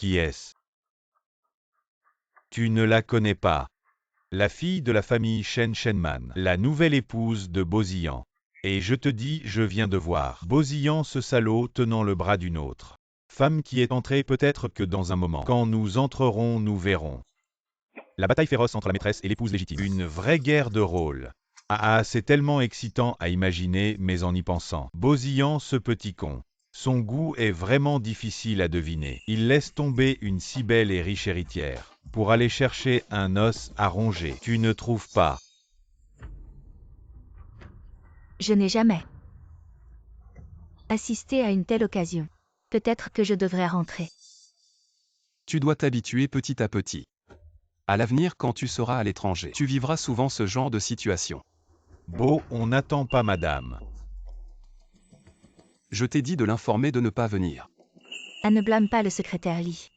Qui est-ce? Tu ne la connais pas. La fille de la famille Shenman, la nouvelle épouse de Bosillan. Et je te dis, je viens de voir Bosillan, ce salaud, tenant le bras d'une autre femme qui est entrée, peut-être que dans un moment. Quand nous entrerons, nous verrons. La bataille féroce entre la maîtresse et l'épouse légitime. Une vraie guerre de rôle. Ah, c'est tellement excitant à imaginer, mais en y pensant. Bosillan, ce petit con. Son goût est vraiment difficile à deviner. Il laisse tomber une si belle et riche héritière pour aller chercher un os à ronger. Tu ne trouves pas? Je n'ai jamais assisté à une telle occasion. Peut-être que je devrais rentrer. Tu dois t'habituer petit à petit. À l'avenir, quand tu seras à l'étranger, tu vivras souvent ce genre de situation. Beau, on n'attend pas madame. Je t'ai dit de l'informer de ne pas venir. Elle ne blâme pas le secrétaire Lee.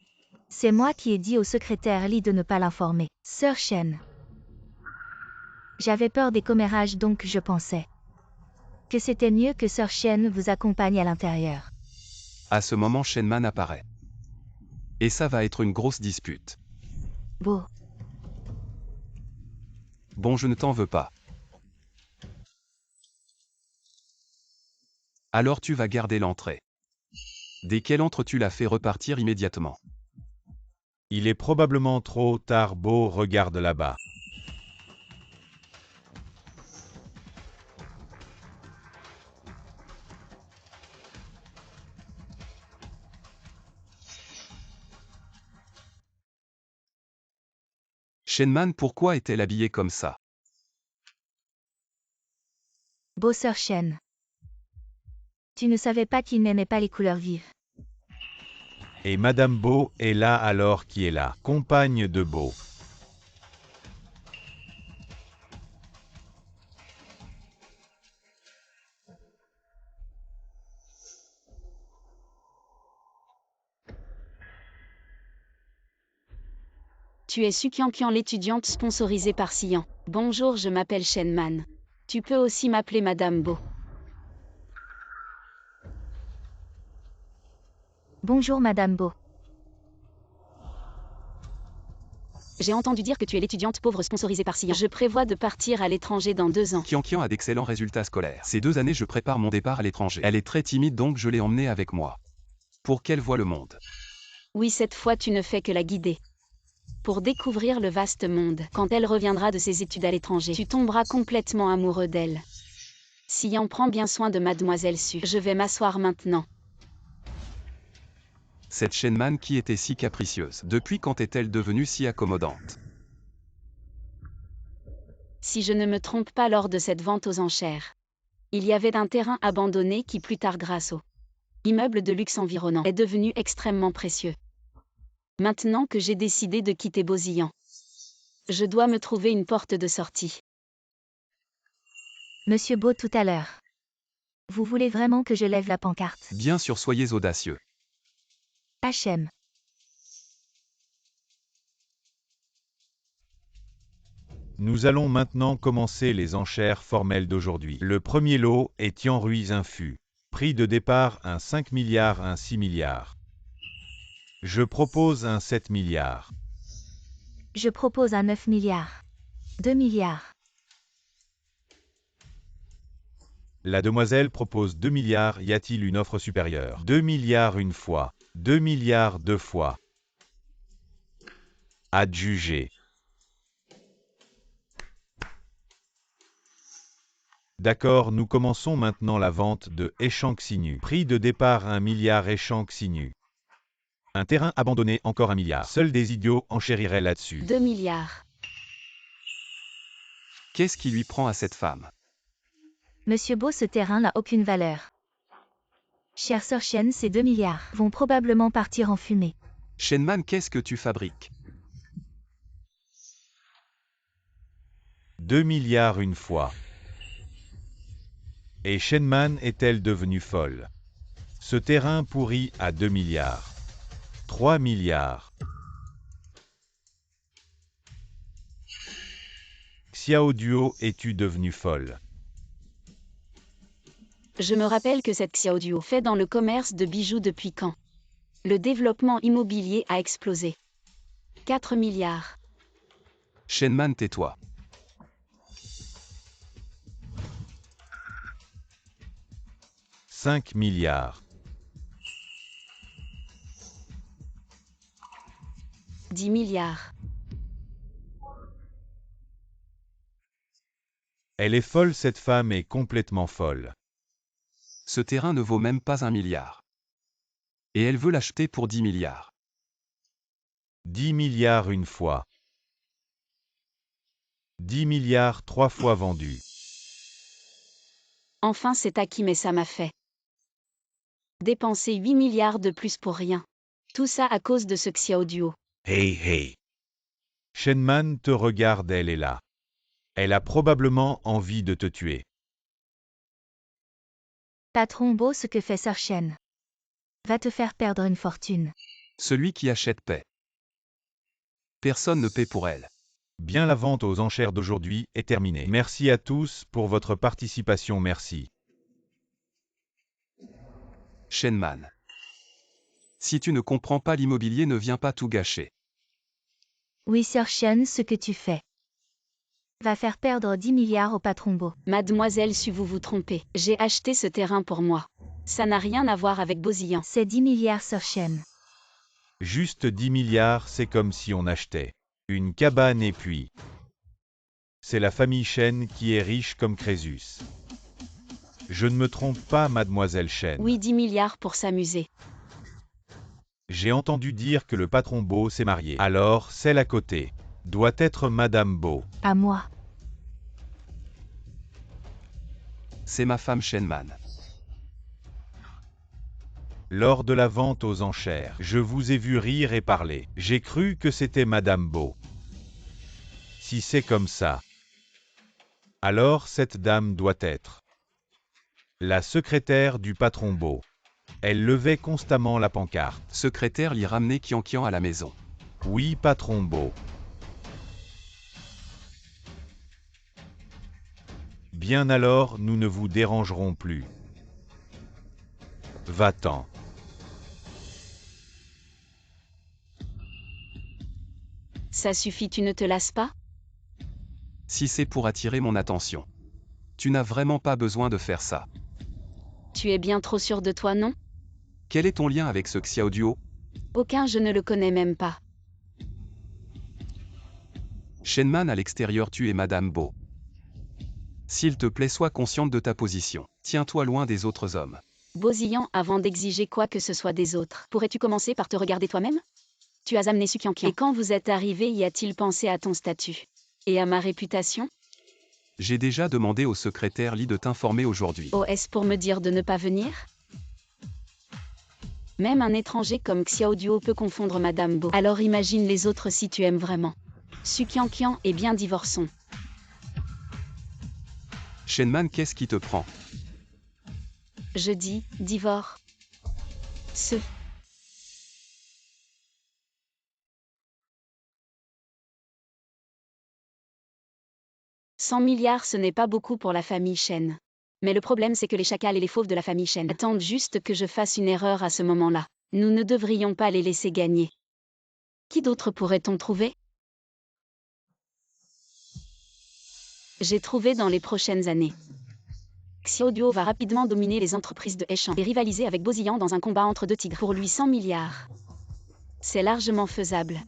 C'est moi qui ai dit au secrétaire Lee de ne pas l'informer. Sœur Shen. J'avais peur des commérages, donc je pensais que c'était mieux que Sœur Shen vous accompagne à l'intérieur. À ce moment, Shenman apparaît. Et ça va être une grosse dispute. Beau. Bon, je ne t'en veux pas. Alors tu vas garder l'entrée. Dès qu'elle entre, tu la fais repartir immédiatement. Il est probablement trop tard. Beau, regarde là-bas. Shenman, pourquoi est-elle habillée comme ça? Beau Sœur Shen. Tu ne savais pas qu'il n'aimait pas les couleurs vives. Et Madame Beau est là, alors qui est là? Compagne de Beau. Tu es Sukiankian, l'étudiante sponsorisée par Sian. Bonjour, je m'appelle Shenman. Tu peux aussi m'appeler Madame Beau. Bonjour Madame Beau. J'ai entendu dire que tu es l'étudiante pauvre sponsorisée par Sian. Je prévois de partir à l'étranger dans 2 ans. Kian a d'excellents résultats scolaires. Ces 2 années, je prépare mon départ à l'étranger. Elle est très timide, donc je l'ai emmenée avec moi. Pour qu'elle voie le monde. Oui, cette fois tu ne fais que la guider. Pour découvrir le vaste monde. Quand elle reviendra de ses études à l'étranger, tu tomberas complètement amoureux d'elle. Sian prend bien soin de Mademoiselle Su. Je vais m'asseoir maintenant. Cette Shenman qui était si capricieuse. Depuis quand est-elle devenue si accommodante? Si je ne me trompe pas, lors de cette vente aux enchères, il y avait un terrain abandonné qui plus tard, grâce au immeuble de luxe environnant, est devenu extrêmement précieux. Maintenant que j'ai décidé de quitter Bosillan, je dois me trouver une porte de sortie. Monsieur Beau, tout à l'heure. Vous voulez vraiment que je lève la pancarte? Bien sûr, soyez audacieux. HM. Nous allons maintenant commencer les enchères formelles d'aujourd'hui. Le premier lot est Tian Ruiz Infus. Prix de départ un 5 milliards, un 6 milliards. Je propose un 7 milliards. Je propose un 9 milliards. 2 milliards. La demoiselle propose 2 milliards. Y a-t-il une offre supérieure? 2 milliards une fois. 2 milliards deux fois. Adjugé. D'accord, nous commençons maintenant la vente de Échanxinu. Prix de départ 1 milliard Échanxinu. Un terrain abandonné, encore 1 milliard. Seuls des idiots enchériraient là-dessus. 2 milliards. Qu'est-ce qui lui prend à cette femme? Monsieur Beau, ce terrain n'a aucune valeur. Chère Sœur Shen, ces 2 milliards vont probablement partir en fumée. Shenman, qu'est-ce que tu fabriques? 2 milliards une fois. Et Shenman est-elle devenue folle? Ce terrain pourri à 2 milliards. 3 milliards. Xiao Duo, es-tu devenue folle? Je me rappelle que cette Xiao Duo fait dans le commerce de bijoux depuis quand? Le développement immobilier a explosé. 4 milliards. Shenman, tais-toi. « 5 milliards. 10 milliards. Elle est folle, cette femme est complètement folle. Ce terrain ne vaut même pas 1 milliard. Et elle veut l'acheter pour 10 milliards. 10 milliards une fois. 10 milliards 3 fois vendus. Enfin c'est acquis mais ça m'a fait dépenser 8 milliards de plus pour rien. Tout ça à cause de ce Xiao Duo. Hey hey. Shenman te regarde, elle est là. Elle a probablement envie de te tuer. Patron Bo, ce que fait Sir Shen va te faire perdre une fortune. Celui qui achète paie. Personne ne paie pour elle. Bien, la vente aux enchères d'aujourd'hui est terminée. Merci à tous pour votre participation, merci. Shenman. Si tu ne comprends pas l'immobilier, ne viens pas tout gâcher. Oui Sir Shen, ce que tu fais va faire perdre 10 milliards au patron Bo. Mademoiselle Su, vous vous trompez. J'ai acheté ce terrain pour moi. Ça n'a rien à voir avec Bosillan. C'est 10 milliards Sir Shen. Juste 10 milliards, c'est comme si on achetait une cabane et puis... C'est la famille Shen qui est riche comme Crésus. Je ne me trompe pas, mademoiselle Shen. Oui, 10 milliards pour s'amuser. J'ai entendu dire que le patron Bo s'est marié. Alors, celle à côté doit être Madame Bo. À moi. C'est ma femme Shenman. Lors de la vente aux enchères, je vous ai vu rire et parler. J'ai cru que c'était Madame Bo. Si c'est comme ça, alors cette dame doit être la secrétaire du patron Bo. Elle levait constamment la pancarte. Secrétaire l'y ramener Kian à la maison. Oui, patron Bo. Bien alors, nous ne vous dérangerons plus. Va-t'en. Ça suffit, tu ne te lasses pas? Si c'est pour attirer mon attention. Tu n'as vraiment pas besoin de faire ça. Tu es bien trop sûr de toi, non? Quel est ton lien avec ce Xiao Duo? Aucun, je ne le connais même pas. Shenman, à l'extérieur, tu es Madame Bo. S'il te plaît, sois consciente de ta position. Tiens-toi loin des autres hommes. Bosillan, avant d'exiger quoi que ce soit des autres, pourrais-tu commencer par te regarder toi-même? Tu as amené Sukiankian. Et quand vous êtes arrivé, y a-t-il pensé à ton statut? Et à ma réputation? J'ai déjà demandé au secrétaire Li de t'informer aujourd'hui. Oh, est-ce pour me dire de ne pas venir? Même un étranger comme Xiao Duo peut confondre Madame Bo. Alors imagine les autres si tu aimes vraiment. Sukiankian est bien, divorçons. Shenman, qu'est-ce qui te prend? Je dis, divorce. 100 milliards, ce n'est pas beaucoup pour la famille Shen. Mais le problème, c'est que les chacals et les fauves de la famille Shen attendent juste que je fasse une erreur à ce moment-là. Nous ne devrions pas les laisser gagner. Qui d'autre pourrait-on trouver? J'ai trouvé dans les prochaines années. Xiao Duo va rapidement dominer les entreprises de Hechan et rivaliser avec Bosillan dans un combat entre deux tigres. Pour lui, 100 milliards. C'est largement faisable.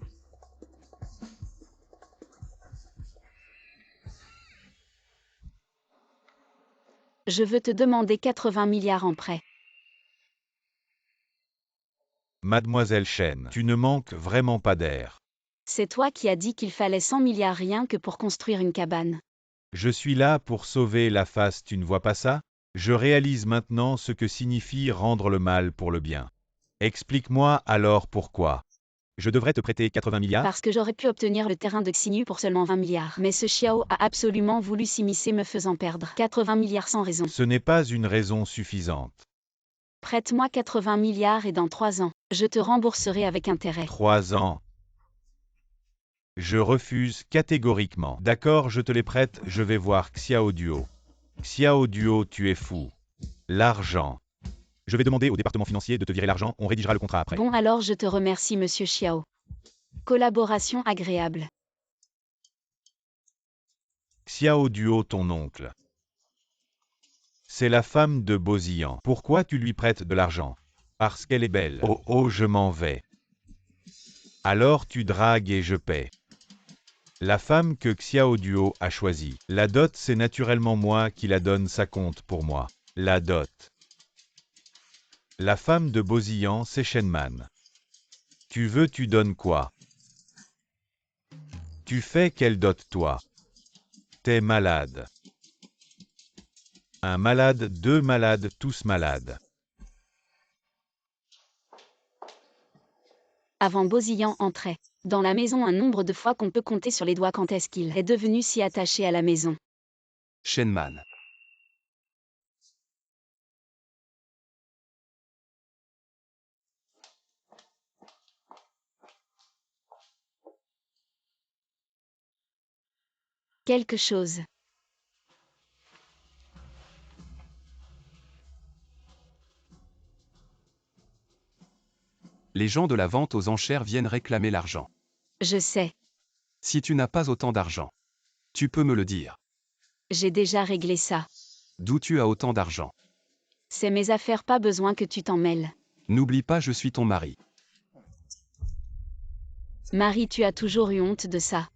Je veux te demander 80 milliards en prêt. Mademoiselle Shen, tu ne manques vraiment pas d'air. C'est toi qui as dit qu'il fallait 100 milliards rien que pour construire une cabane. Je suis là pour sauver la face, tu ne vois pas ça? Je réalise maintenant ce que signifie rendre le mal pour le bien. Explique-moi alors pourquoi. Je devrais te prêter 80 milliards? Parce que j'aurais pu obtenir le terrain de Xinyu pour seulement 20 milliards. Mais ce Xiao a absolument voulu s'immiscer, me faisant perdre 80 milliards sans raison. Ce n'est pas une raison suffisante. Prête-moi 80 milliards et dans 3 ans, je te rembourserai avec intérêt. 3 ans. Je refuse catégoriquement. D'accord, je te les prête, je vais voir Xiao Duo. Xiao Duo, tu es fou. L'argent. Je vais demander au département financier de te virer l'argent, on rédigera le contrat après. Bon alors je te remercie Monsieur Xiao. Collaboration agréable. Xiao Duo, ton oncle. C'est la femme de Bosillan. Pourquoi tu lui prêtes de l'argent? Parce qu'elle est belle. Oh oh, je m'en vais. Alors tu dragues et je paie. La femme que Xiao Duo a choisie. La dot, c'est naturellement moi qui la donne, ça compte pour moi. La dot. La femme de Bosillan, c'est Shenman. Tu veux, tu donnes quoi? Tu fais quelle dot toi? T'es malade. Un malade, deux malades, tous malades. Avant Bosillan entrait dans la maison un nombre de fois qu'on peut compter sur les doigts quand est-ce qu'il est devenu si attaché à la maison. Shenman. Quelque chose. Les gens de la vente aux enchères viennent réclamer l'argent. Je sais. Si tu n'as pas autant d'argent, tu peux me le dire. J'ai déjà réglé ça. D'où tu as autant d'argent? C'est mes affaires, pas besoin que tu t'en mêles. N'oublie pas, je suis ton mari. Marie, tu as toujours eu honte de ça.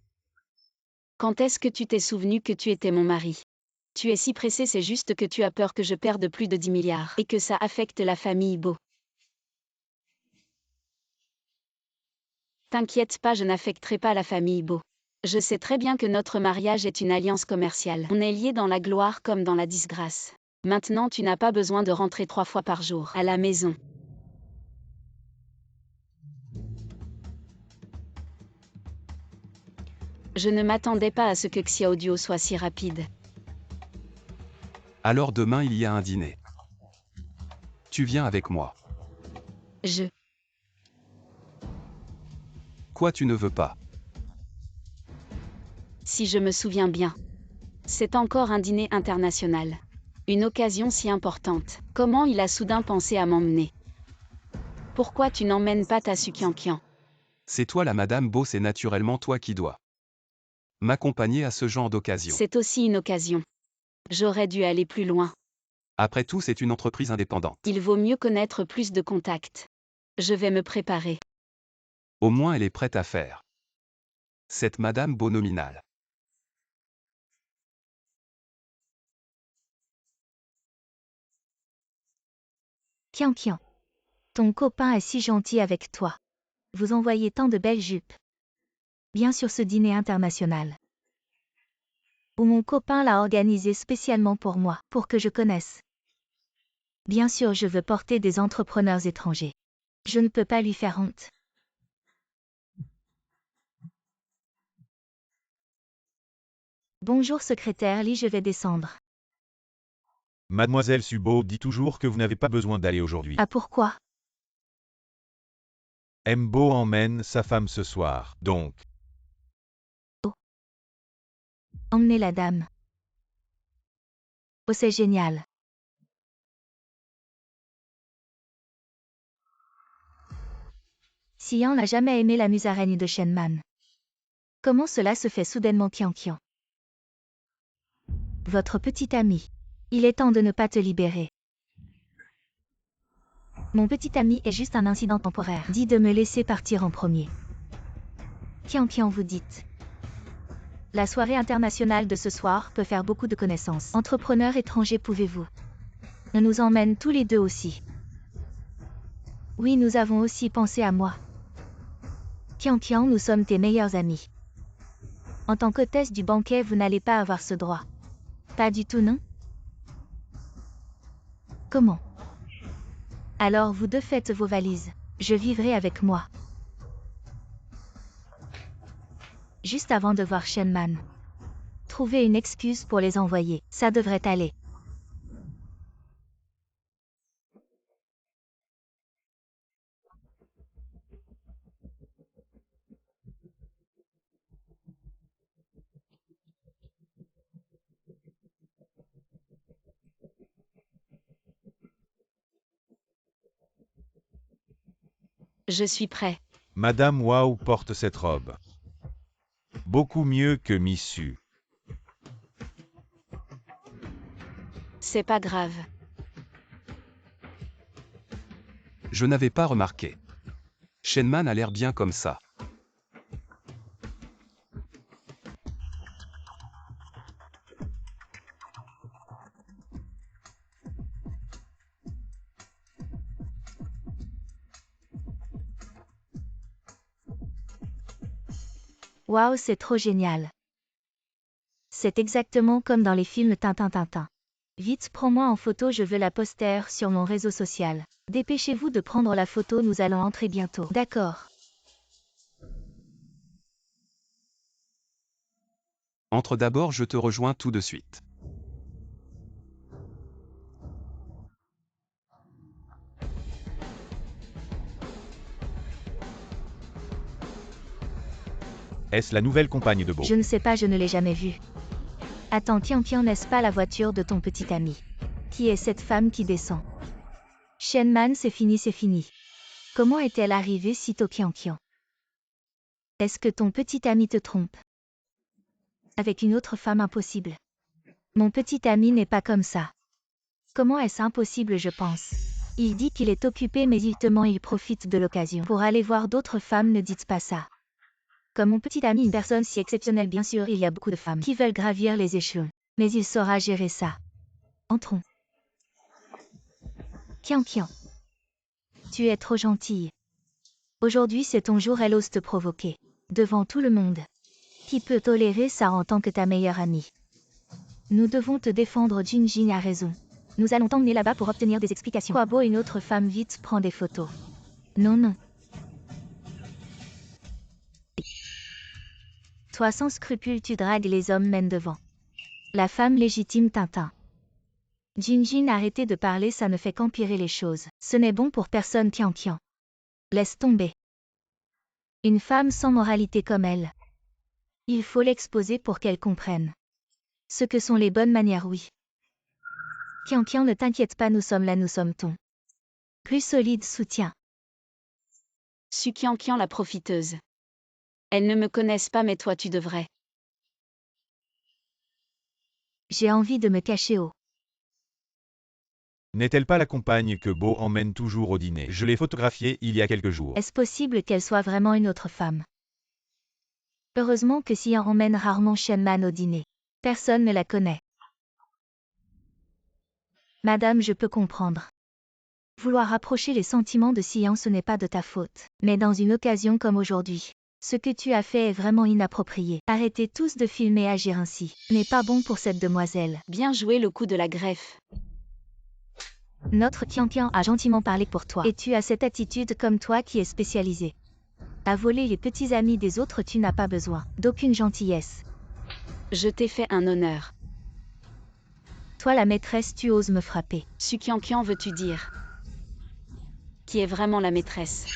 Quand est-ce que tu t'es souvenu que tu étais mon mari? Tu es si pressé, c'est juste que tu as peur que je perde plus de 10 milliards et que ça affecte la famille Beau. T'inquiète pas, je n'affecterai pas la famille Beau. Je sais très bien que notre mariage est une alliance commerciale. On est liés dans la gloire comme dans la disgrâce. Maintenant, tu n'as pas besoin de rentrer 3 fois par jour à la maison. Je ne m'attendais pas à ce que Xiao Duo soit si rapide. Alors demain il y a un dîner. Tu viens avec moi. Quoi, tu ne veux pas? Si je me souviens bien. C'est encore un dîner international. Une occasion si importante. Comment il a soudain pensé à m'emmener? Pourquoi tu n'emmènes pas ta Sukiankian? C'est toi la Madame Beau, c'est naturellement toi qui dois m'accompagner à ce genre d'occasion. C'est aussi une occasion. J'aurais dû aller plus loin. Après tout, c'est une entreprise indépendante. Il vaut mieux connaître plus de contacts. Je vais me préparer. Au moins elle est prête à faire cette Madame Beau nominale. Qian. Ton copain est si gentil avec toi. Vous envoyez tant de belles jupes. Bien sûr, ce dîner international. Où mon copain l'a organisé spécialement pour moi, pour que je connaisse. Bien sûr, je veux porter des entrepreneurs étrangers. Je ne peux pas lui faire honte. Bonjour secrétaire Li, je vais descendre. Mademoiselle Subo dit toujours que vous n'avez pas besoin d'aller aujourd'hui. Ah, pourquoi? Mbo emmène sa femme ce soir, donc. Emmenez la dame. Oh, c'est génial. Xian n'a jamais aimé la musaraigne de Shenman. Comment cela se fait soudainement, Qian? Votre petit ami. Il est temps de ne pas te libérer. Mon petit ami est juste un incident temporaire. Dis de me laisser partir en premier. Qian, vous dites. La soirée internationale de ce soir peut faire beaucoup de connaissances. Entrepreneurs étrangers, pouvez-vous nous emmène tous les deux aussi? Oui, nous avons aussi pensé à moi. Qian, nous sommes tes meilleurs amis. En tant qu'hôtesse du banquet, vous n'allez pas avoir ce droit. Pas du tout, non? Comment? Alors vous deux faites vos valises. Je vivrai avec moi. Juste avant de voir Shenman. Trouvez une excuse pour les envoyer. Ça devrait aller. Je suis prêt. Madame Wow porte cette robe. Beaucoup mieux que Missu. C'est pas grave. Je n'avais pas remarqué. Shenman a l'air bien comme ça. Waouh, c'est trop génial. C'est exactement comme dans les films Tintin. Vite, prends-moi en photo, je veux la poster sur mon réseau social. Dépêchez-vous de prendre la photo, nous allons entrer bientôt. D'accord. Entre d'abord, je te rejoins tout de suite. Est-ce la nouvelle compagne de Bo? Je ne sais pas, je ne l'ai jamais vue. Attends, Tian, n'est-ce pas la voiture de ton petit ami? Qui est cette femme qui descend? Shenman, c'est fini, c'est fini. Comment est-elle arrivée si tôt, Tian? Est-ce que ton petit ami te trompe? Avec une autre femme, impossible. Mon petit ami n'est pas comme ça. Comment est-ce impossible, je pense? Il dit qu'il est occupé mais il te ment, il profite de l'occasion pour aller voir d'autres femmes, ne dites pas ça. Comme mon petit ami, une personne si exceptionnelle, bien sûr, il y a beaucoup de femmes qui veulent gravir les échelons. Mais il saura gérer ça. Entrons. Kian. Tu es trop gentille. Aujourd'hui c'est ton jour, elle ose te provoquer. Devant tout le monde. Qui peut tolérer ça en tant que ta meilleure amie? Nous devons te défendre, Jinjin a raison. Nous allons t'emmener là-bas pour obtenir des explications. Quoi beau, une autre femme vite prend des photos. Non. Toi sans scrupule tu dragues les hommes mène devant. La femme légitime Tintin. Jinjin, arrêtez de parler, ça ne fait qu'empirer les choses. Ce n'est bon pour personne, Tian. Laisse tomber. Une femme sans moralité comme elle. Il faut l'exposer pour qu'elle comprenne. Ce que sont les bonnes manières, oui. Kian, ne t'inquiète pas, nous sommes là, nous sommes ton plus solide soutien. Su Kian, la profiteuse. Elles ne me connaissent pas mais toi tu devrais. J'ai envie de me cacher au. N'est-elle pas la compagne que Bo emmène toujours au dîner? Je l'ai photographiée il y a quelques jours. Est-ce possible qu'elle soit vraiment une autre femme? Heureusement que Xian emmène rarement Shenman au dîner. Personne ne la connaît. Madame, je peux comprendre. Vouloir rapprocher les sentiments de Xian, ce n'est pas de ta faute. Mais dans une occasion comme aujourd'hui, ce que tu as fait est vraiment inapproprié. Arrêtez tous de filmer et agir ainsi. N'est pas bon pour cette demoiselle. Bien joué le coup de la greffe. Notre Tian a gentiment parlé pour toi. Et tu as cette attitude comme toi qui est spécialisée. À voler les petits amis des autres, tu n'as pas besoin d'aucune gentillesse. Je t'ai fait un honneur. Toi la maîtresse, tu oses me frapper. Su Kian, veux-tu dire? Qui est vraiment la maîtresse?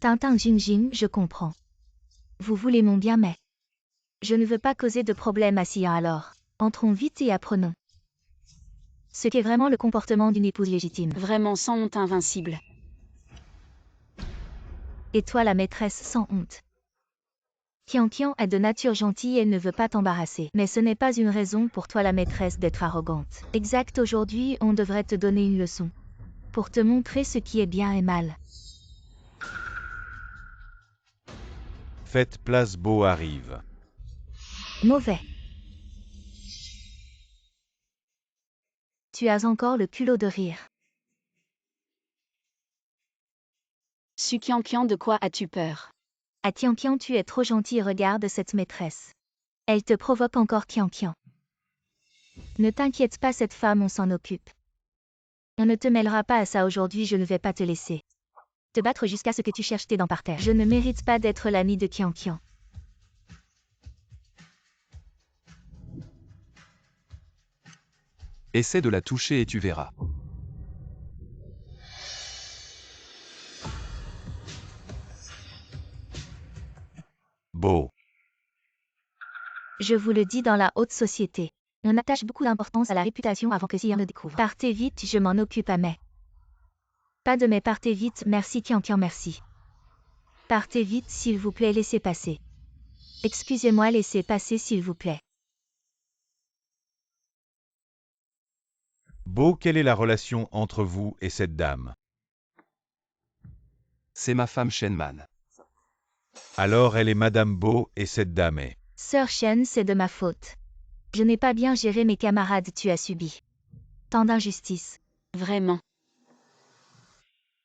Tintin, Jinjin, je comprends. Vous voulez mon bien mais... Je ne veux pas causer de problème à Xian alors. Entrons vite et apprenons. Ce qu'est vraiment le comportement d'une épouse légitime. Vraiment sans honte, invincible. Et toi la maîtresse sans honte. Kian est de nature gentille et ne veut pas t'embarrasser. Mais ce n'est pas une raison pour toi la maîtresse d'être arrogante. Exact, aujourd'hui on devrait te donner une leçon. Pour te montrer ce qui est bien et mal. Faites place, Bo arrive. Mauvais. Tu as encore le culot de rire. Su Kian, de quoi as-tu peur? Ah Tian, tu es trop gentil, regarde cette maîtresse. Elle te provoque encore, Kian. Ne t'inquiète pas, cette femme, on s'en occupe. On ne te mêlera pas à ça aujourd'hui, je ne vais pas te laisser te battre jusqu'à ce que tu cherches tes dents par terre. Je ne mérite pas d'être l'ami de Kian. Essaie de la toucher et tu verras. Bo. Je vous le dis, dans la haute société, on attache beaucoup d'importance à la réputation avant que Xian le découvre. Partez vite, je m'en occupe à mai. Pas de mais partez vite, merci Tian Tian merci. Partez vite s'il vous plaît, laissez passer. Excusez-moi, laissez passer s'il vous plaît. Bo, quelle est la relation entre vous et cette dame? C'est ma femme Shenman. Alors elle est Madame Bo et cette dame est. Sœur Shen, c'est de ma faute. Je n'ai pas bien géré mes camarades, tu as subi tant d'injustice. Vraiment.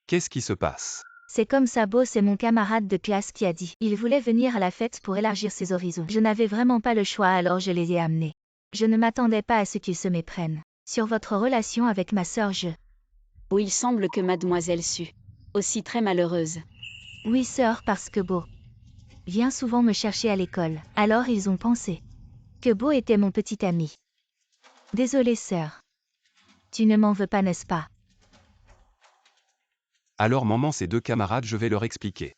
Qu'est-ce qui se passe? C'est comme ça, Bo, c'est mon camarade de classe qui a dit. Il voulait venir à la fête pour élargir ses horizons. Je n'avais vraiment pas le choix, alors je les ai amenés. Je ne m'attendais pas à ce qu'ils se méprennent. Sur votre relation avec ma sœur, Où il semble que mademoiselle Su. Aussi très malheureuse. Oui, sœur, parce que Bo vient souvent me chercher à l'école. Alors ils ont pensé que Bo était mon petit ami. Désolée, sœur. Tu ne m'en veux pas, n'est-ce pas? Alors maman, ses deux camarades, je vais leur expliquer.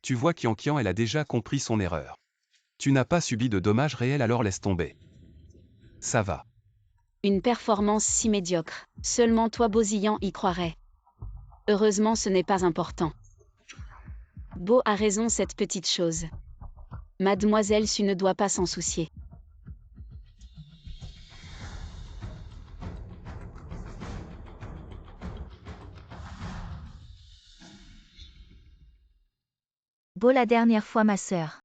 Tu vois Kian Kian, elle a déjà compris son erreur. Tu n'as pas subi de dommages réels, alors laisse tomber. Ça va. Une performance si médiocre. Seulement toi, Bosillan, y croirais. Heureusement, ce n'est pas important. Bo a raison, cette petite chose. Mademoiselle Su ne doit pas s'en soucier. Bo, la dernière fois ma sœur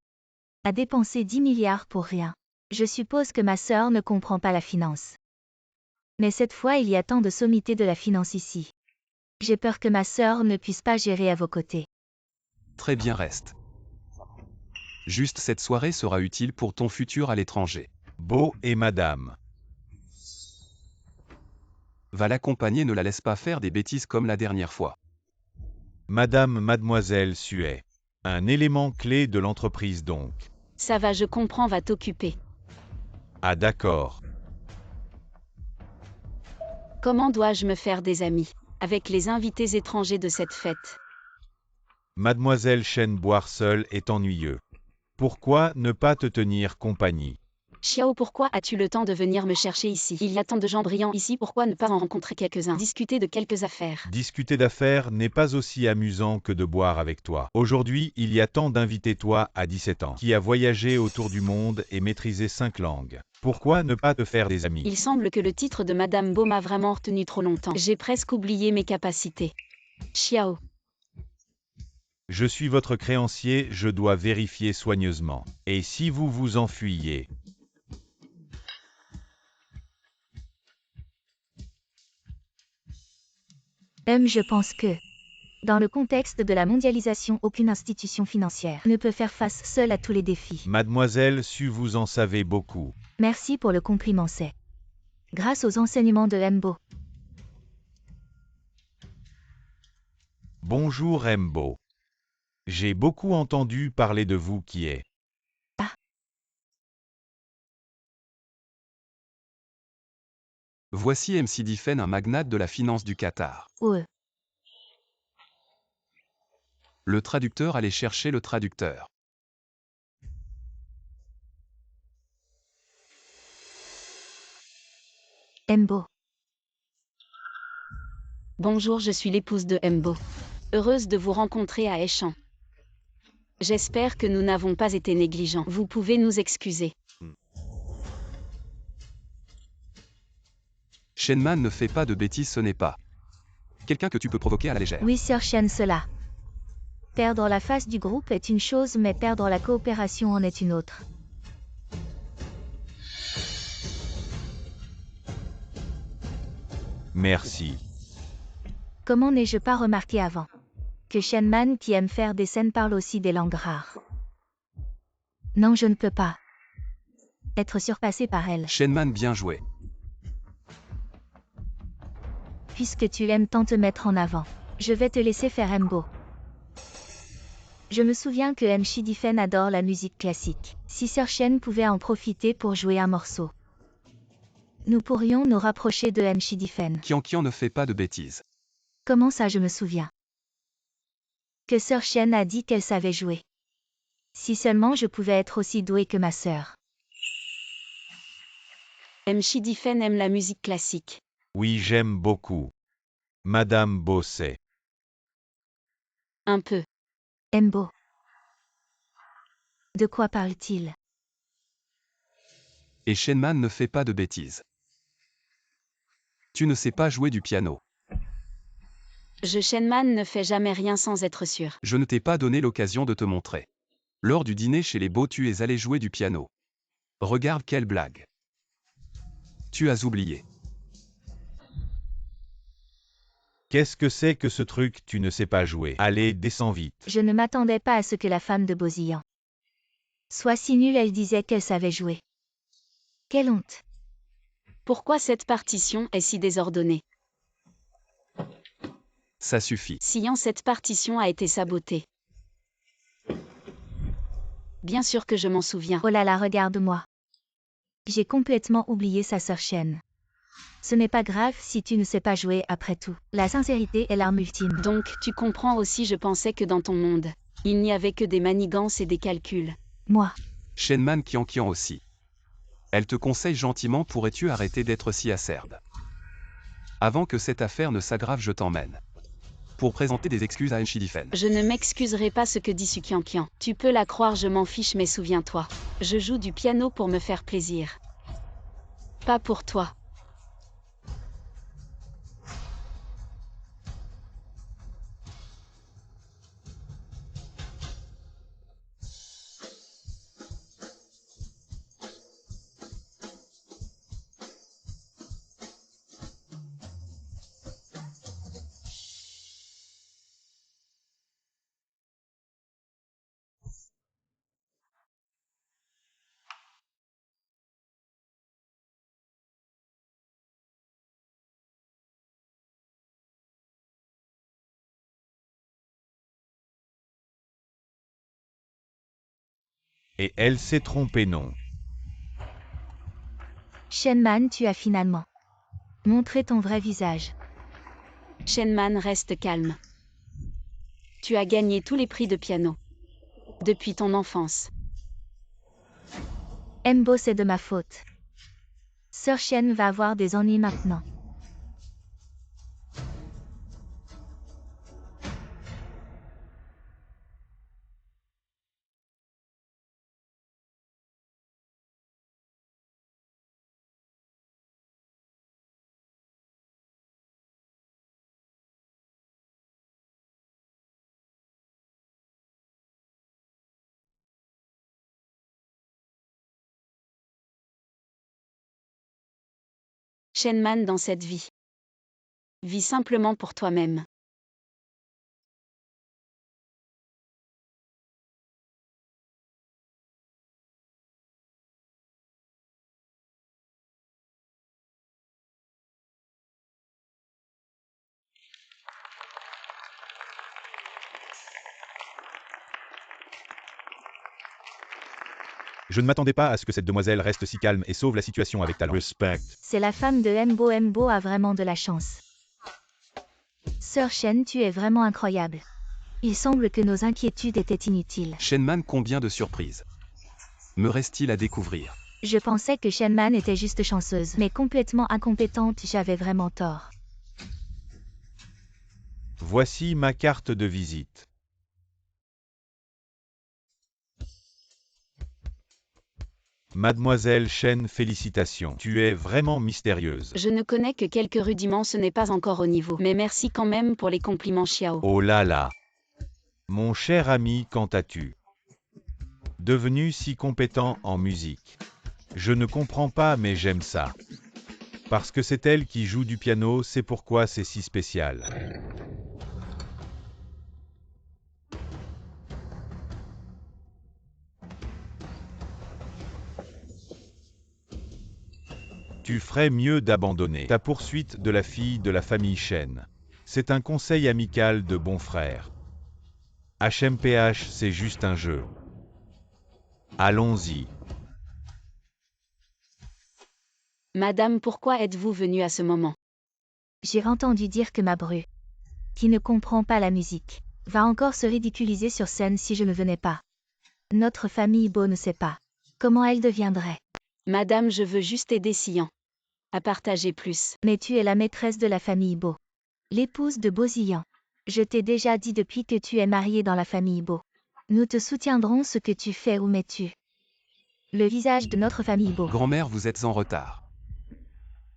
a dépensé 10 milliards pour rien. Je suppose que ma sœur ne comprend pas la finance. Mais cette fois il y a tant de sommité de la finance ici. J'ai peur que ma sœur ne puisse pas gérer à vos côtés. Très bien, reste. Juste cette soirée sera utile pour ton futur à l'étranger. Bo et Madame. Va l'accompagner, ne la laisse pas faire des bêtises comme la dernière fois. Madame Mademoiselle Su est un élément clé de l'entreprise donc. Ça va, je comprends, va t'occuper. Ah d'accord. Comment dois-je me faire des amis avec les invités étrangers de cette fête? Mademoiselle Shen, boire seule est ennuyeux. Pourquoi ne pas te tenir compagnie? Xiao, pourquoi as-tu le temps de venir me chercher ici? Il y a tant de gens brillants ici, pourquoi ne pas en rencontrer quelques-uns? Discuter de quelques affaires. Discuter d'affaires n'est pas aussi amusant que de boire avec toi. Aujourd'hui, il y a tant d'invités, toi, à 17 ans, qui a voyagé autour du monde et maîtrisé 5 langues. Pourquoi ne pas te faire des amis? Il semble que le titre de Madame Bo m'a vraiment retenu trop longtemps. J'ai presque oublié mes capacités. Xiao. Je suis votre créancier, je dois vérifier soigneusement. Et si vous vous enfuyez? Je pense que, dans le contexte de la mondialisation, aucune institution financière ne peut faire face seule à tous les défis. Mademoiselle Su, vous en savez beaucoup. Merci pour le compliment, c'est grâce aux enseignements de Mbo. Bonjour Mbo. J'ai beaucoup entendu parler de vous qui est. Voici MC Difen, un magnate de la finance du Qatar. Le traducteur, allait chercher le traducteur. Mbo. Bonjour, je suis l'épouse de Mbo. Heureuse de vous rencontrer à Échamps. J'espère que nous n'avons pas été négligents. Vous pouvez nous excuser. Shenman ne fait pas de bêtises, ce n'est pas quelqu'un que tu peux provoquer à la légère. Oui, Sir Shen, cela. Perdre la face du groupe est une chose, mais perdre la coopération en est une autre. Merci. Comment n'ai-je pas remarqué avant que Shenman, qui aime faire des scènes, parle aussi des langues rares? Non, je ne peux pas être surpassé par elle. Shenman, bien joué. Puisque tu aimes tant te mettre en avant, je vais te laisser faire Mbo. Je me souviens que M. Shidifen adore la musique classique. Si Sir Shen pouvait en profiter pour jouer un morceau, nous pourrions nous rapprocher de M. Shidifen. Kian Kian ne fait pas de bêtises. Comment ça, je me souviens que Sir Shen a dit qu'elle savait jouer. Si seulement je pouvais être aussi douée que ma sœur. M. Shidifen aime la musique classique. Oui, j'aime beaucoup. Madame Bo sait. Un peu. Mbo. De quoi parle-t-il? Et Shenman ne fait pas de bêtises. Tu ne sais pas jouer du piano. Shenman ne fait jamais rien sans être sûr. Je ne t'ai pas donné l'occasion de te montrer. Lors du dîner chez les Beaux, tu es allé jouer du piano. Regarde quelle blague. Tu as oublié. Qu'est-ce que c'est que ce truc, tu ne sais pas jouer? Allez, descends vite. Je ne m'attendais pas à ce que la femme de Bosillan soit si nulle, elle disait qu'elle savait jouer. Quelle honte! Pourquoi cette partition est si désordonnée? Ça suffit. Sian, cette partition a été sabotée. Bien sûr que je m'en souviens. Oh là là, regarde-moi. J'ai complètement oublié sa sœur Shen. Ce n'est pas grave si tu ne sais pas jouer après tout. La sincérité est l'arme ultime. Donc, tu comprends aussi, je pensais que dans ton monde, il n'y avait que des manigances et des calculs. Moi, Shenman Kian aussi. Elle te conseille gentiment, pourrais-tu arrêter d'être si acerbe? Avant que cette affaire ne s'aggrave, je t'emmène. Pour présenter des excuses à Enchidifen. Je ne m'excuserai pas ce que dit Sukiankian. Tu peux la croire, je m'en fiche, mais souviens-toi. Je joue du piano pour me faire plaisir. Pas pour toi. Et elle s'est trompée, non? Shenman, tu as finalement montré ton vrai visage. Shenman, reste calme. Tu as gagné tous les prix de piano. Depuis ton enfance. Mbo, c'est de ma faute. Sœur Shen va avoir des ennuis maintenant. Shenman, dans cette vie. Vis simplement pour toi-même. Je ne m'attendais pas à ce que cette demoiselle reste si calme et sauve la situation avec talent. Respect. C'est la femme de Mbo. Mbo a vraiment de la chance. Sœur Shen, tu es vraiment incroyable. Il semble que nos inquiétudes étaient inutiles. Shenman, combien de surprises me reste-t-il à découvrir? Je pensais que Shenman était juste chanceuse, mais complètement incompétente, j'avais vraiment tort. Voici ma carte de visite. Mademoiselle Shen, félicitations. Tu es vraiment mystérieuse. Je ne connais que quelques rudiments, ce n'est pas encore au niveau. Mais merci quand même pour les compliments, Xiao. Oh là là. Mon cher ami, quand as-tu devenu si compétent en musique? Je ne comprends pas, mais j'aime ça. Parce que c'est elle qui joue du piano, c'est pourquoi c'est si spécial. Tu ferais mieux d'abandonner ta poursuite de la fille de la famille Shen. C'est un conseil amical de bon frère. HMPH, c'est juste un jeu. Allons-y. Madame, pourquoi êtes-vous venue à ce moment? J'ai entendu dire que ma bru, qui ne comprend pas la musique, va encore se ridiculiser sur scène si je ne venais pas. Notre famille Bo ne sait pas comment elle deviendrait. Madame, je veux juste aider Sian à partager plus. Mais tu es la maîtresse de la famille Bo. L'épouse de Bozillan. Je t'ai déjà dit depuis que tu es mariée dans la famille Beau. Nous te soutiendrons ce que tu fais ou mets-tu. Le visage de notre famille Beau. Grand-mère, vous êtes en retard.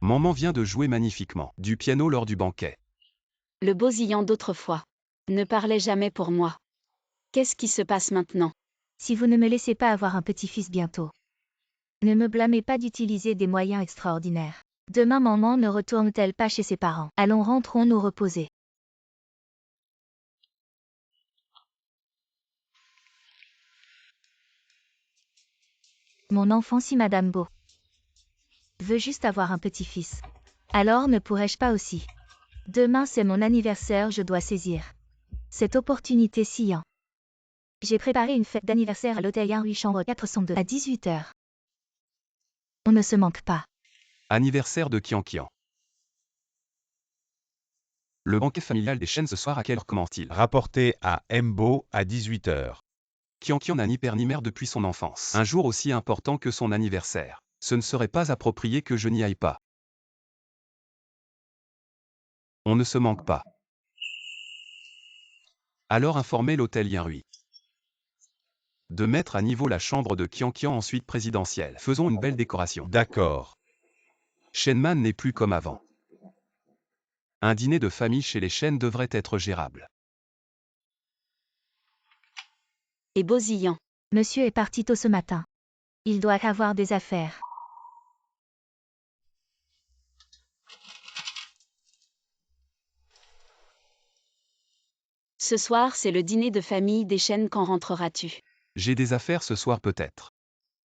Maman vient de jouer magnifiquement du piano lors du banquet. Le Bozillan d'autrefois ne parlait jamais pour moi. Qu'est-ce qui se passe maintenant? Si vous ne me laissez pas avoir un petit-fils bientôt. Ne me blâmez pas d'utiliser des moyens extraordinaires. Demain maman ne retourne-t-elle pas chez ses parents? Allons, rentrons nous reposer. Mon enfant, si Madame Beau veut juste avoir un petit-fils, alors ne pourrais-je pas aussi? Demain c'est mon anniversaire, je dois saisir cette opportunité Sian. J'ai préparé une fête d'anniversaire à l'hôtel Yarui chambre 402 à 18h. On ne se manque pas. Anniversaire de Kian. Le banquet familial des Shen ce soir, à quelle heure commence-t-il? Rapporté à Mbo à 18h. Kian n'a ni père ni mère depuis son enfance. Un jour aussi important que son anniversaire. Ce ne serait pas approprié que je n'y aille pas. On ne se manque pas. Alors informez l'hôtel Yarui de mettre à niveau la chambre de Kian, ensuite présidentielle. Faisons une belle décoration. D'accord. Shenman n'est plus comme avant. Un dîner de famille chez les Shen devrait être gérable. Et Bozillan. Monsieur est parti tôt ce matin. Il doit avoir des affaires. Ce soir c'est le dîner de famille des Shen, quand rentreras-tu? J'ai des affaires ce soir peut-être.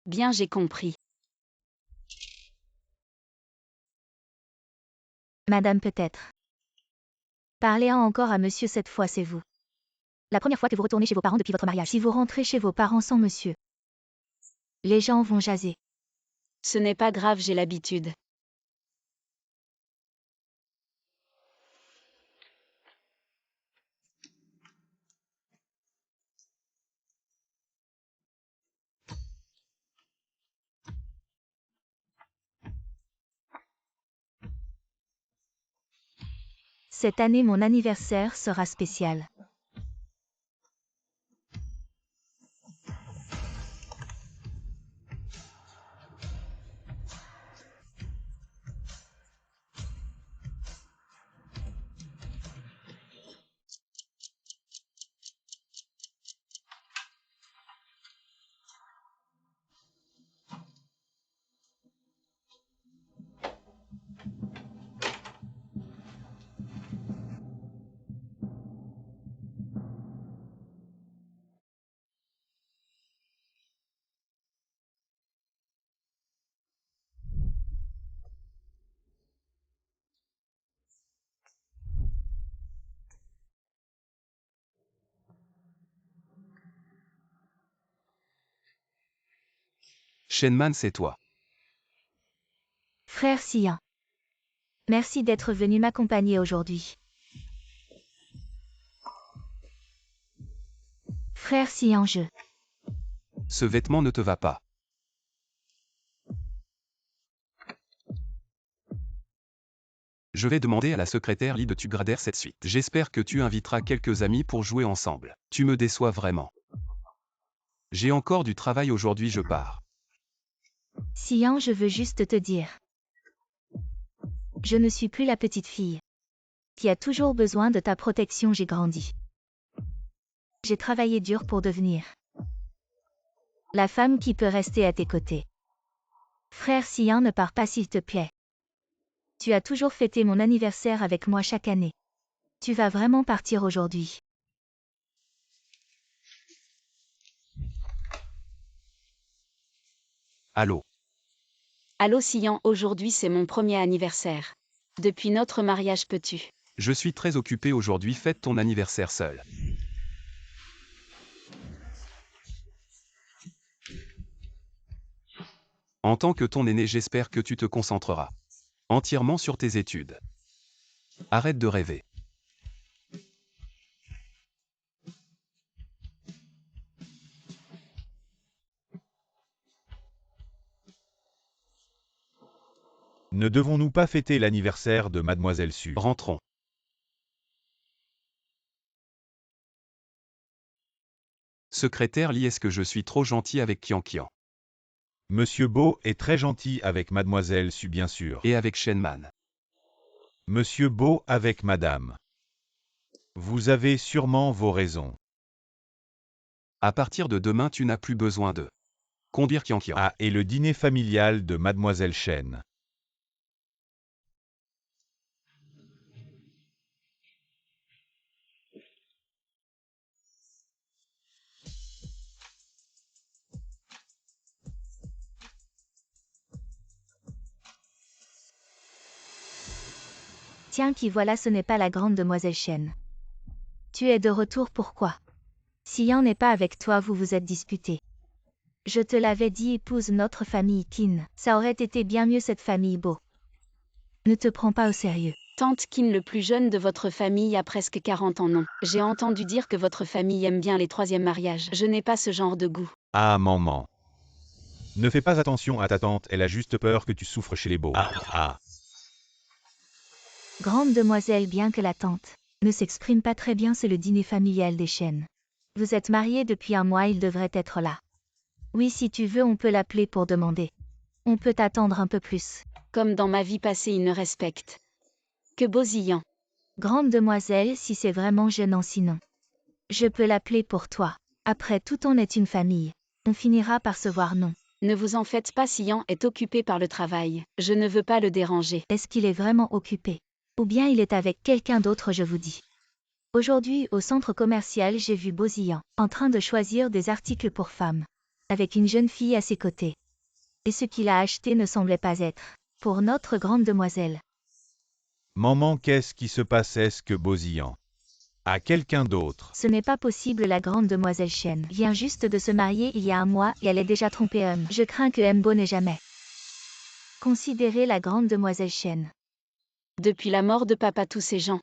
Bien, j'ai compris. Madame peut-être. Parlez encore à monsieur, cette fois c'est vous. La première fois que vous retournez chez vos parents depuis votre mariage. Si vous rentrez chez vos parents sans monsieur, les gens vont jaser. Ce n'est pas grave, j'ai l'habitude. Cette année mon anniversaire sera spécial. Shenman, c'est toi. Frère Sian. Merci d'être venu m'accompagner aujourd'hui. Frère Sian, Ce vêtement ne te va pas. Je vais demander à la secrétaire Lee de tu grader cette suite. J'espère que tu inviteras quelques amis pour jouer ensemble. Tu me déçois vraiment. J'ai encore du travail aujourd'hui, je pars. Sian, je veux juste te dire. Je ne suis plus la petite fille qui a toujours besoin de ta protection, j'ai grandi. J'ai travaillé dur pour devenir la femme qui peut rester à tes côtés. Frère Sian, ne pars pas s'il te plaît. Tu as toujours fêté mon anniversaire avec moi chaque année. Tu vas vraiment partir aujourd'hui. Allô? Allô Sian, aujourd'hui c'est mon premier anniversaire. Depuis notre mariage, peux-tu? Je suis très occupé aujourd'hui, fête ton anniversaire seul. En tant que ton aîné, j'espère que tu te concentreras entièrement sur tes études. Arrête de rêver. Ne devons-nous pas fêter l'anniversaire de Mademoiselle Su? Rentrons. Secrétaire Li, est-ce que je suis trop gentil avec Qian? Monsieur Bo est très gentil avec Mademoiselle Su bien sûr. Et avec Shenman? Monsieur Bo avec Madame. Vous avez sûrement vos raisons. À partir de demain, tu n'as plus besoin de conduire Qian. Ah, et le dîner familial de Mademoiselle Shen. Tiens qui voilà, ce n'est pas la grande demoiselle Shen. Tu es de retour, pourquoi? Si Yan n'est pas avec toi, vous vous êtes disputé. Je te l'avais dit, épouse notre famille Qin. Ça aurait été bien mieux cette famille Bo. Ne te prends pas au sérieux. Tante Qin, le plus jeune de votre famille, a presque 40 ans, non. J'ai entendu dire que votre famille aime bien les troisièmes mariages. Je n'ai pas ce genre de goût. Ah maman. Ne fais pas attention à ta tante, elle a juste peur que tu souffres chez les Bo. Ah. Grande demoiselle, bien que la tante ne s'exprime pas très bien, c'est le dîner familial des Shen. Vous êtes mariés depuis 1 mois, il devrait être là. Oui, si tu veux, on peut l'appeler pour demander. On peut attendre un peu plus. Comme dans ma vie passée, il ne respecte que Boziyan. Grande demoiselle, si c'est vraiment gênant, sinon je peux l'appeler pour toi. Après tout, on est une famille. On finira par se voir, non? Ne vous en faites pas, Siyan est occupé par le travail. Je ne veux pas le déranger. Est-ce qu'il est vraiment occupé? Ou bien il est avec quelqu'un d'autre, je vous dis. Aujourd'hui, au centre commercial, j'ai vu Boziyan en train de choisir des articles pour femmes, avec une jeune fille à ses côtés. Et ce qu'il a acheté ne semblait pas être pour notre grande demoiselle. Maman, qu'est-ce qui se passe? Est-ce que Boziyan a quelqu'un d'autre? Ce n'est pas possible, la grande demoiselle Shen vient juste de se marier il y a 1 mois et elle est déjà trompée. Je crains que Mbo n'ait jamais considéré la grande demoiselle Shen. Depuis la mort de papa, tous ces gens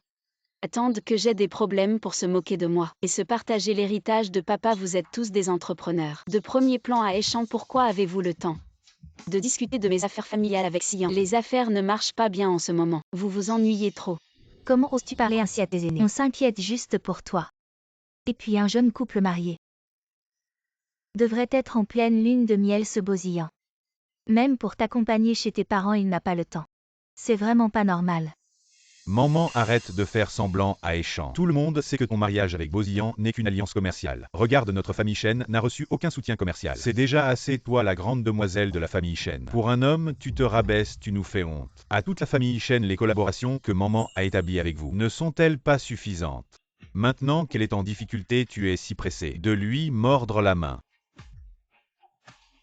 attendent que j'ai des problèmes pour se moquer de moi et se partager l'héritage de papa. Vous êtes tous des entrepreneurs de premier plan à Échamps. Pourquoi avez-vous le temps de discuter de mes affaires familiales avec Siyan? Les affaires ne marchent pas bien en ce moment. Vous vous ennuyez trop. Comment oses-tu parler ainsi à tes aînés? On s'inquiète juste pour toi. Et puis un jeune couple marié devrait être en pleine lune de miel, ce Boziyan. Même pour t'accompagner chez tes parents, il n'a pas le temps. C'est vraiment pas normal. Maman, arrête de faire semblant à Échamps. Tout le monde sait que ton mariage avec Boziyan n'est qu'une alliance commerciale. Regarde, notre famille Shen n'a reçu aucun soutien commercial. C'est déjà assez, toi, la grande demoiselle de la famille Shen. Pour un homme, tu te rabaisses, tu nous fais honte. À toute la famille Shen, les collaborations que maman a établies avec vous ne sont-elles pas suffisantes? Maintenant qu'elle est en difficulté, tu es si pressé de lui mordre la main.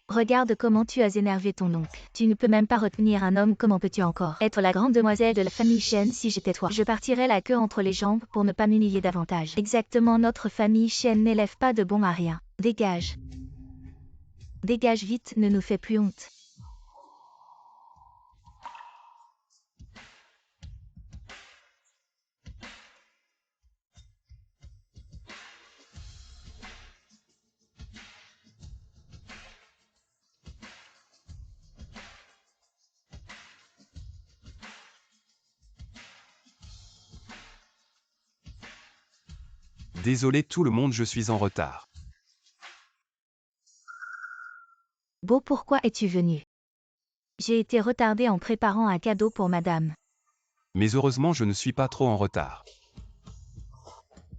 Regarde comment tu as énervé ton oncle. Tu ne peux même pas retenir un homme, comment peux-tu encore être la grande demoiselle de la famille Shen? Si j'étais toi, je partirais la queue entre les jambes pour ne pas m'humilier davantage. Exactement, notre famille Shen n'élève pas de bon à rien. Dégage. Dégage vite, ne nous fais plus honte. Désolé tout le monde, je suis en retard. Bo, pourquoi es-tu venu? J'ai été retardée en préparant un cadeau pour madame. Mais heureusement, je ne suis pas trop en retard.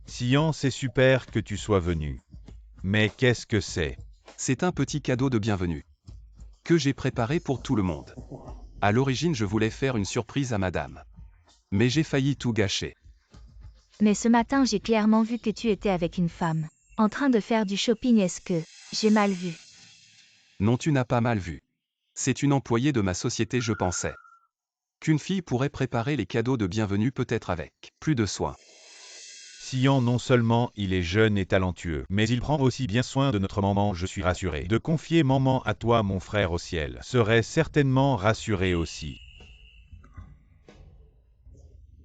Siyan, c'est super que tu sois venu. Mais qu'est-ce que c'est? C'est un petit cadeau de bienvenue que j'ai préparé pour tout le monde. À l'origine, je voulais faire une surprise à madame. Mais j'ai failli tout gâcher. Mais ce matin, j'ai clairement vu que tu étais avec une femme, en train de faire du shopping. Est-ce que j'ai mal vu? Non, tu n'as pas mal vu. C'est une employée de ma société, je pensais qu'une fille pourrait préparer les cadeaux de bienvenue, peut-être avec plus de soin. Siyan, non seulement il est jeune et talentueux, mais il prend aussi bien soin de notre maman. Je suis rassuré. De confier maman à toi, mon frère au ciel, serait certainement rassuré aussi.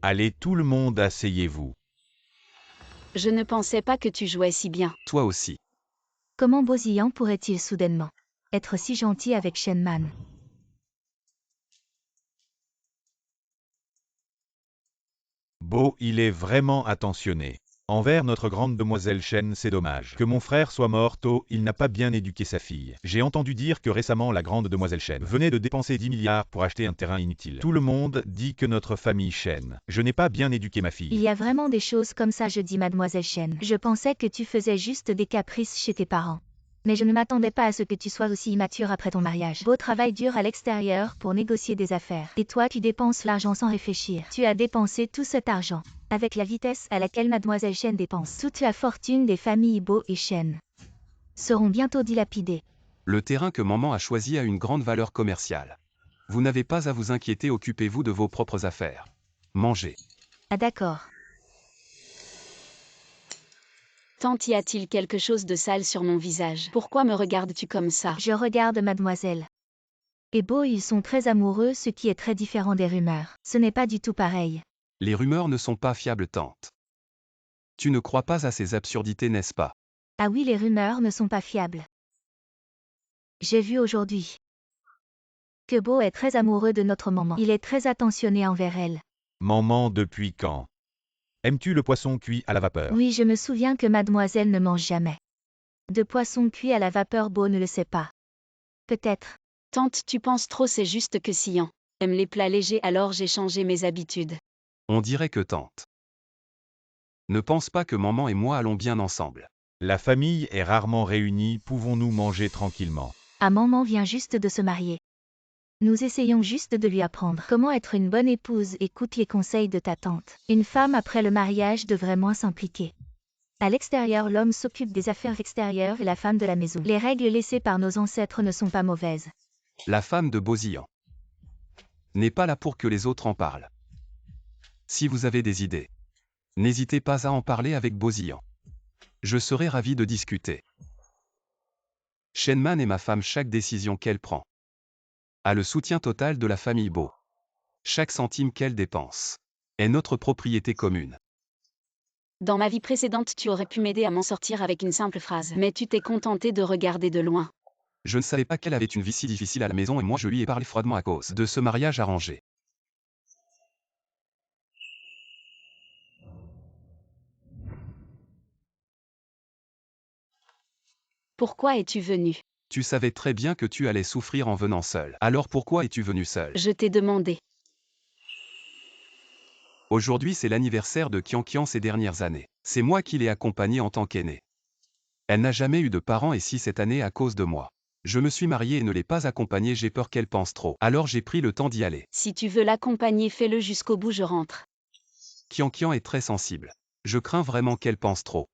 Allez tout le monde, asseyez-vous. Je ne pensais pas que tu jouais si bien. Toi aussi. Comment Boziyan pourrait-il soudainement être si gentil avec Shenman? Bo, il est vraiment attentionné. Envers notre grande demoiselle Shen, c'est dommage. Que mon frère soit mort tôt, il n'a pas bien éduqué sa fille. J'ai entendu dire que récemment la grande demoiselle Shen venait de dépenser 10 milliards pour acheter un terrain inutile. Tout le monde dit que notre famille Shen. Je n'ai pas bien éduqué ma fille. Il y a vraiment des choses comme ça, je dis mademoiselle Shen. Je pensais que tu faisais juste des caprices chez tes parents. Mais je ne m'attendais pas à ce que tu sois aussi immature après ton mariage. Beau travail dur à l'extérieur pour négocier des affaires. Et toi tu dépenses l'argent sans réfléchir. Tu as dépensé tout cet argent. Avec la vitesse à laquelle mademoiselle Shen dépense. Toute la fortune des familles Beau et Shen seront bientôt dilapidées. Le terrain que maman a choisi a une grande valeur commerciale. Vous n'avez pas à vous inquiéter, occupez-vous de vos propres affaires. Mangez. Ah d'accord. Tante, y a-t-il quelque chose de sale sur mon visage? Pourquoi me regardes-tu comme ça? Je regarde mademoiselle. Et Beau, ils sont très amoureux, ce qui est très différent des rumeurs. Ce n'est pas du tout pareil. Les rumeurs ne sont pas fiables, tante. Tu ne crois pas à ces absurdités, n'est-ce pas? Ah oui, les rumeurs ne sont pas fiables. J'ai vu aujourd'hui que Beau est très amoureux de notre maman. Il est très attentionné envers elle. Maman, depuis quand? Aimes-tu le poisson cuit à la vapeur? Oui, je me souviens que mademoiselle ne mange jamais de poisson cuit à la vapeur. Beau ne le sait pas. Peut-être. Tante, tu penses trop, c'est juste que Sian aime les plats légers, alors j'ai changé mes habitudes. On dirait que tante ne pense pas que maman et moi allons bien ensemble. La famille est rarement réunie, pouvons-nous manger tranquillement? Ah, maman vient juste de se marier. Nous essayons juste de lui apprendre comment être une bonne épouse. Écoute les conseils de ta tante. Une femme après le mariage devrait moins s'impliquer. À l'extérieur, l'homme s'occupe des affaires extérieures et la femme de la maison. Les règles laissées par nos ancêtres ne sont pas mauvaises. La femme de Bosillan n'est pas là pour que les autres en parlent. Si vous avez des idées, n'hésitez pas à en parler avec Bosillan. Je serai ravi de discuter. Shenman est ma femme, chaque décision qu'elle prend a le soutien total de la famille Beau. Chaque centime qu'elle dépense est notre propriété commune. Dans ma vie précédente, tu aurais pu m'aider à m'en sortir avec une simple phrase, mais tu t'es contenté de regarder de loin. Je ne savais pas qu'elle avait une vie si difficile à la maison et moi je lui ai parlé froidement à cause de ce mariage arrangé. Pourquoi es-tu venu? Tu savais très bien que tu allais souffrir en venant seul. Alors pourquoi es-tu venu seul? Je t'ai demandé. Aujourd'hui c'est l'anniversaire de Qian ces dernières années. C'est moi qui l'ai accompagnée en tant qu'aînée. Elle n'a jamais eu de parents et si cette année à cause de moi. Je me suis marié et ne l'ai pas accompagnée, j'ai peur qu'elle pense trop. Alors j'ai pris le temps d'y aller. Si tu veux l'accompagner, fais-le jusqu'au bout, je rentre. Qian est très sensible. Je crains vraiment qu'elle pense trop.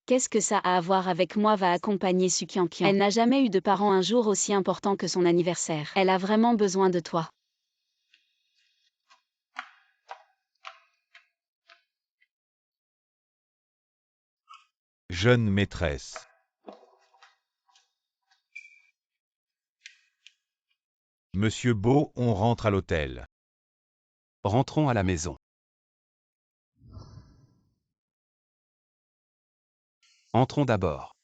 Qu'est-ce que ça a à voir avec moi? Va accompagner Su Qian. Elle n'a jamais eu de parents un jour aussi important que son anniversaire. Elle a vraiment besoin de toi. Jeune maîtresse. Monsieur Beau, on rentre à l'hôtel. Rentrons à la maison. Entrons d'abord.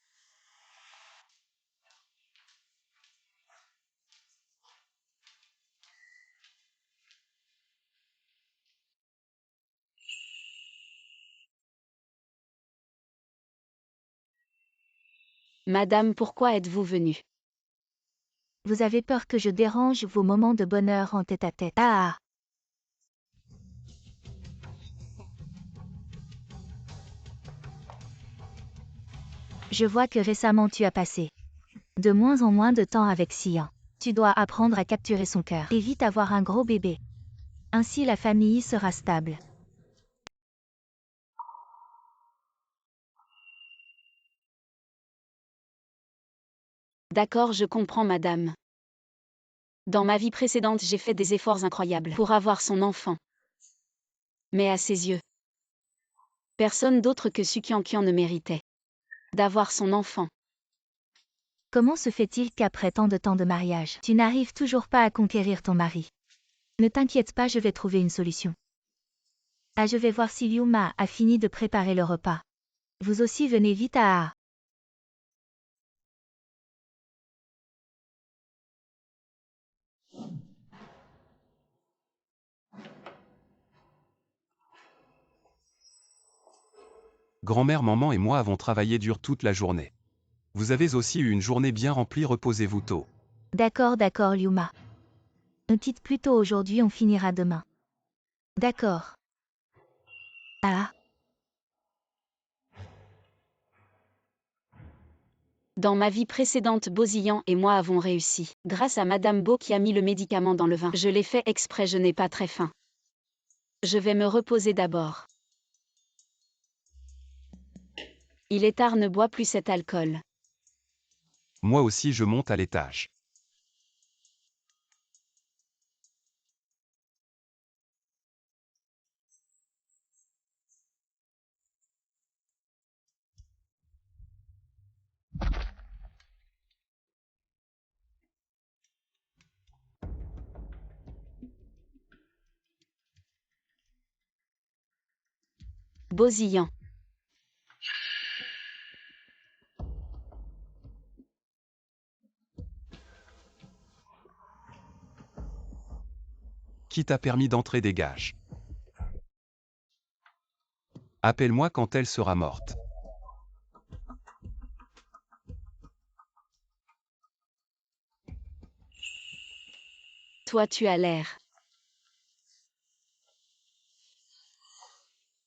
Madame, pourquoi êtes-vous venue? Vous avez peur que je dérange vos moments de bonheur en tête-à-tête. Ah. Je vois que récemment tu as passé de moins en moins de temps avec Sian. Tu dois apprendre à capturer son cœur et vite avoir un gros bébé. Ainsi la famille sera stable. D'accord, je comprends, madame. Dans ma vie précédente, j'ai fait des efforts incroyables pour avoir son enfant. Mais à ses yeux, personne d'autre que Su Qian ne méritait d'avoir son enfant. Comment se fait-il qu'après tant de temps de mariage, tu n'arrives toujours pas à conquérir ton mari? Ne t'inquiète pas, je vais trouver une solution. Ah, je vais voir si Liu Ma a fini de préparer le repas. Vous aussi venez vite à... Grand-mère maman et moi avons travaillé dur toute la journée. Vous avez aussi eu une journée bien remplie, reposez-vous tôt. D'accord, Liuma. On quitte plus tôt aujourd'hui, on finira demain. D'accord. Ah, Dans ma vie précédente, Bosillan et moi avons réussi. Grâce à Madame Beau qui a mis le médicament dans le vin. Je l'ai fait exprès, je n'ai pas très faim. Je vais me reposer d'abord. Il est tard, ne bois plus cet alcool. Moi aussi je monte à l'étage. Bosillan. Qui t'a permis d'entrer, dégage. Appelle-moi quand elle sera morte. Toi tu as l'air.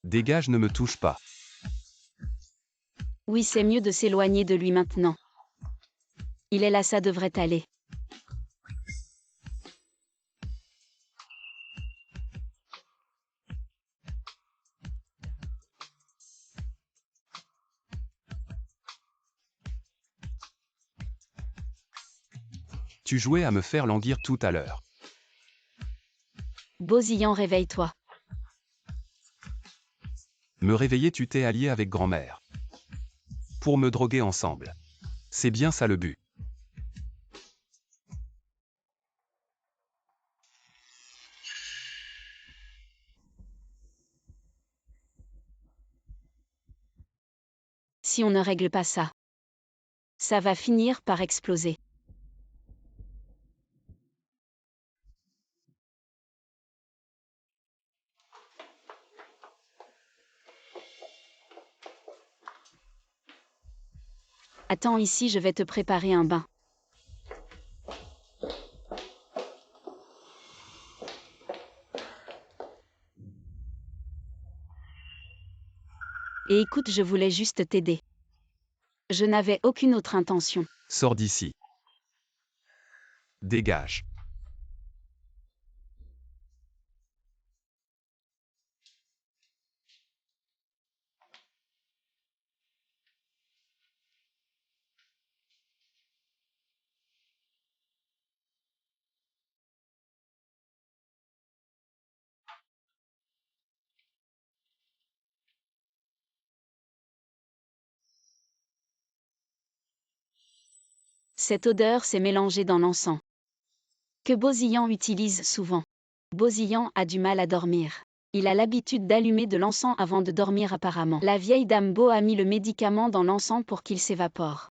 Dégage, ne me touche pas. Oui, c'est mieux de s'éloigner de lui maintenant. Il est là, ça devrait aller. Tu jouais à me faire languir tout à l'heure. Bosillan, réveille-toi. Me réveiller, tu t'es allié avec grand-mère. Pour me droguer ensemble. C'est bien ça le but. Si on ne règle pas ça, ça va finir par exploser. Attends ici, je vais te préparer un bain. Et écoute, je voulais juste t'aider. Je n'avais aucune autre intention. Sors d'ici. Dégage. Cette odeur s'est mélangée dans l'encens. Que Bosillan utilise souvent. Bosillan a du mal à dormir. Il a l'habitude d'allumer de l'encens avant de dormir apparemment. La vieille dame Beau a mis le médicament dans l'encens pour qu'il s'évapore.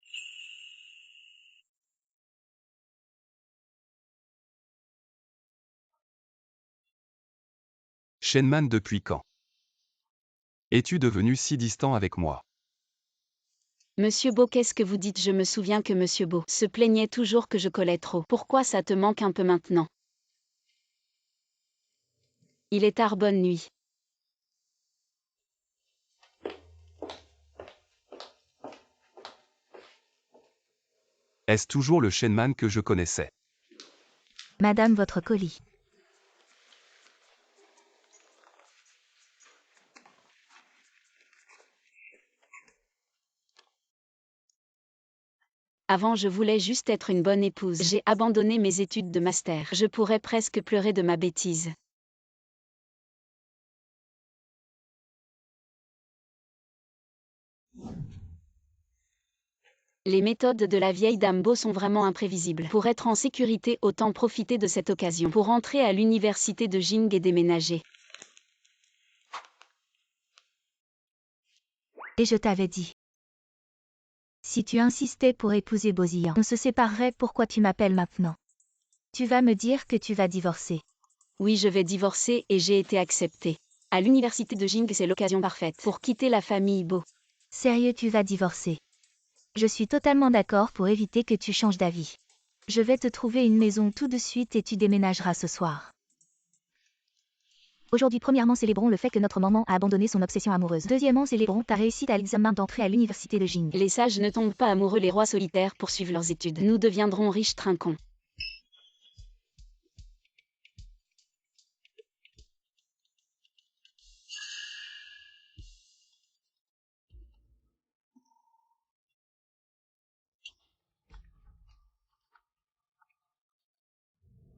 Shenman, depuis quand es-tu devenu si distant avec moi? Monsieur Beau, qu'est-ce que vous dites? Je me souviens que Monsieur Beau se plaignait toujours que je collais trop. Pourquoi ça te manque un peu maintenant? Il est tard, bonne nuit. Est-ce toujours le Shenman que je connaissais? madame, votre colis. Avant, je voulais juste être une bonne épouse. J'ai abandonné mes études de master. Je pourrais presque pleurer de ma bêtise. Les méthodes de la vieille dame Beau sont vraiment imprévisibles. Pour être en sécurité, autant profiter de cette occasion. Pour entrer à l'université de Jing et déménager. Et je t'avais dit. Si tu insistais pour épouser Bosillan, on se séparerait, pourquoi tu m'appelles maintenant? Tu vas me dire que tu vas divorcer. Oui, je vais divorcer et j'ai été acceptée. À l'université de Jing, c'est l'occasion parfaite pour quitter la famille Bo. Sérieux, tu vas divorcer? Je suis totalement d'accord pour éviter que tu changes d'avis. Je vais te trouver une maison tout de suite et tu déménageras ce soir. Aujourd'hui, premièrement, célébrons le fait que notre maman a abandonné son obsession amoureuse. Deuxièmement, célébrons ta réussite à l'examen d'entrée à l'université de Jing. Les sages ne tombent pas amoureux, les rois solitaires poursuivent leurs études. Nous deviendrons riches trinquons.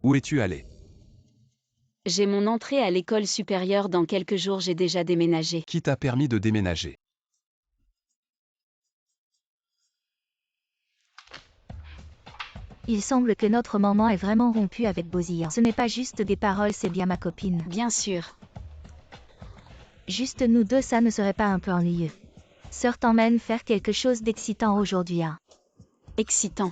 Où es-tu allé? J'ai mon entrée à l'école supérieure dans quelques jours, j'ai déjà déménagé. Qui t'a permis de déménager? Il semble que notre maman est vraiment rompue avec Bozillan. Ce n'est pas juste des paroles, c'est bien ma copine. Bien sûr. Juste nous deux, ça ne serait pas un peu ennuyeux? Sœur t'emmène faire quelque chose d'excitant aujourd'hui, hein? Excitant.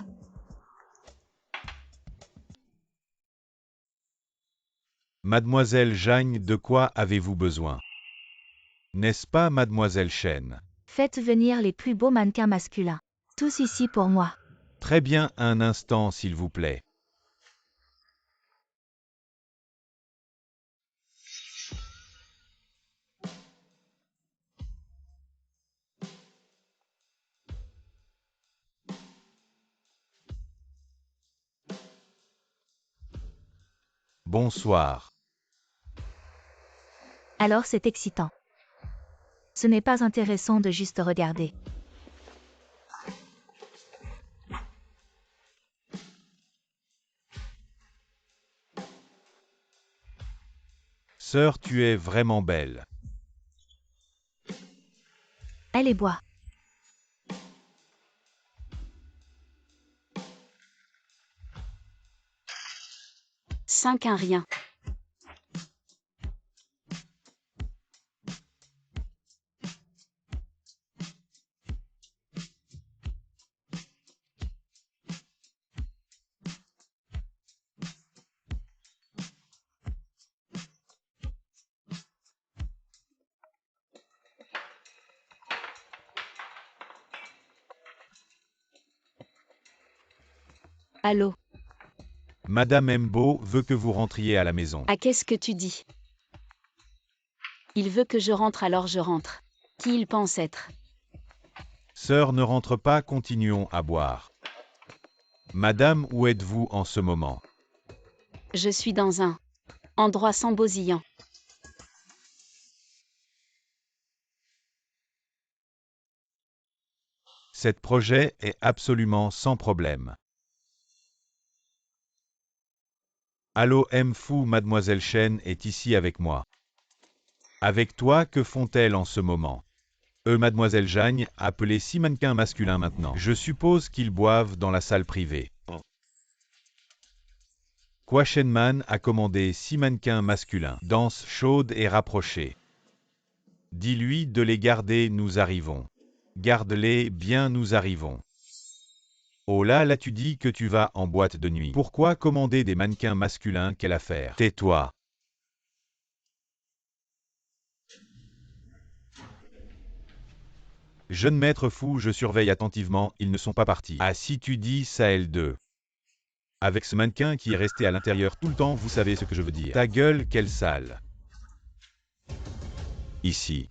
Mademoiselle Jagne, de quoi avez-vous besoin? N'est-ce pas, mademoiselle Chen? Faites venir les plus beaux mannequins masculins. Tous ici pour moi. Très bien, un instant s'il vous plaît. Bonsoir. Alors c'est excitant. Ce n'est pas intéressant de juste regarder. Sœur, tu es vraiment belle. Elle est bois. Cinq un rien. Allô? Madame Mbo veut que vous rentriez à la maison. Ah, qu'est-ce que tu dis? Il veut que je rentre, alors je rentre. Qui il pense être? Sœur, ne rentre pas, continuons à boire. Madame, où êtes-vous en ce moment? Je suis dans un endroit sans Bozillan. Cet projet est absolument sans problème. Allô Mfou, mademoiselle Chen est ici avec moi. Avec toi, que font-elles en ce moment? Mademoiselle Jagne, appelez 6 mannequins masculins maintenant. Je suppose qu'ils boivent dans la salle privée. Kwa Shenman a commandé 6 mannequins masculins. Danse chaude et rapprochée. Dis-lui de les garder, nous arrivons. Garde-les bien, nous arrivons. Oh là là, tu dis que tu vas en boîte de nuit. Pourquoi commander des mannequins masculins? Quelle affaire? Tais-toi. Jeune maître fou, je surveille attentivement, ils ne sont pas partis. Ah, si tu dis ça, elle deux. Avec ce mannequin qui est resté à l'intérieur tout le temps, vous savez ce que je veux dire. Ta gueule, quelle salle. Ici.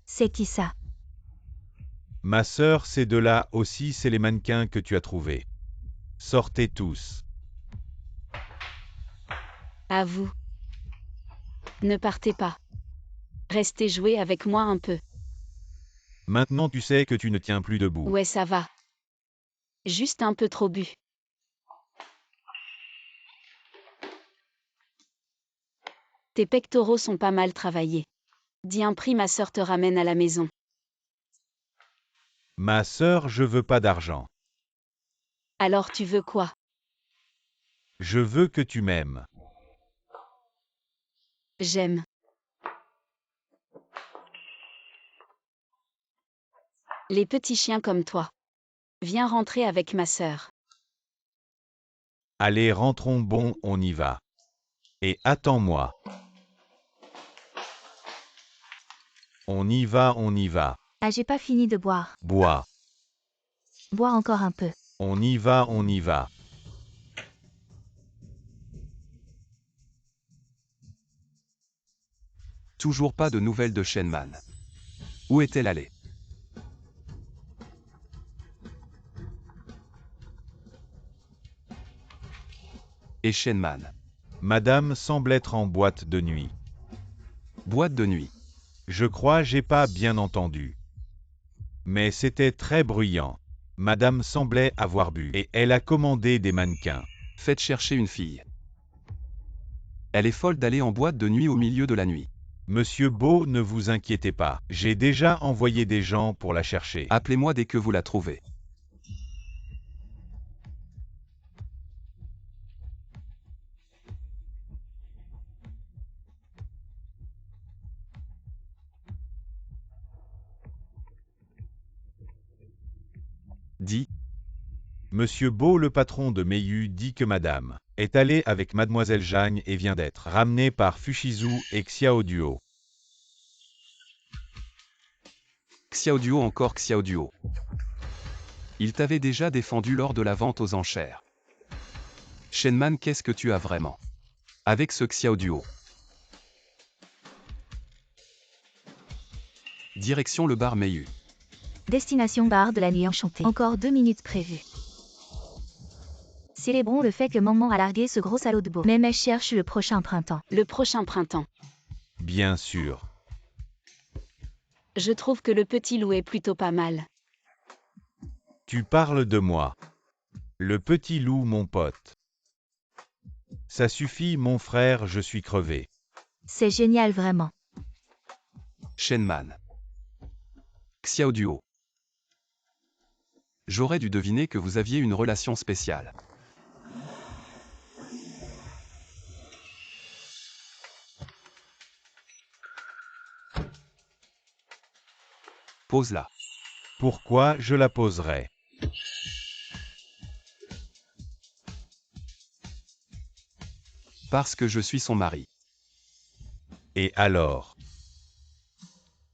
C'est qui ça? Ma sœur, ces deux-là aussi, c'est les mannequins que tu as trouvés. Sortez tous. À vous. Ne partez pas. Restez jouer avec moi un peu. Maintenant tu sais que tu ne tiens plus debout. Ouais, ça va. Juste un peu trop bu. Tes pectoraux sont pas mal travaillés. Dis un prix, ma sœur te ramène à la maison. Ma sœur, je veux pas d'argent. Alors tu veux quoi? Je veux que tu m'aimes. J'aime. Les petits chiens comme toi. Viens rentrer avec ma sœur. Allez, rentrons, bon, on y va. Et attends-moi. On y va, on y va. Ah, j'ai pas fini de boire. Bois. Bois encore un peu. On y va, on y va. Toujours pas de nouvelles de Shenman. Où est-elle allée? Et Shenman. Madame semble être en boîte de nuit. Boîte de nuit. Je crois j'ai pas bien entendu. Mais c'était très bruyant. Madame semblait avoir bu et elle a commandé des mannequins. Faites chercher une fille. Elle est folle d'aller en boîte de nuit au milieu de la nuit. Monsieur Beau, ne vous inquiétez pas. J'ai déjà envoyé des gens pour la chercher. Appelez-moi dès que vous la trouvez. Dit. Monsieur Beau, le patron de Meiyu, dit que madame est allée avec mademoiselle Jagne et vient d'être ramenée par Fushizu et Xiao Duo. Xiao Duo, encore Xiao Duo. Il t'avait déjà défendu lors de la vente aux enchères. Shenman, qu'est-ce que tu as vraiment avec ce Xiao Duo? Direction le bar Meiyu. Destination bar de la nuit enchantée. Encore 2 minutes prévues. Célébrons le fait que maman a largué ce gros salaud de beau. Mais elle cherche le prochain printemps. Le prochain printemps. Bien sûr. Je trouve que le petit loup est plutôt pas mal. Tu parles de moi. Le petit loup, mon pote. Ça suffit, mon frère, je suis crevé. C'est génial vraiment. Shenman. Xiao Duo. J'aurais dû deviner que vous aviez une relation spéciale. Pose-la. Pourquoi je la poserai? Parce que je suis son mari. Et alors?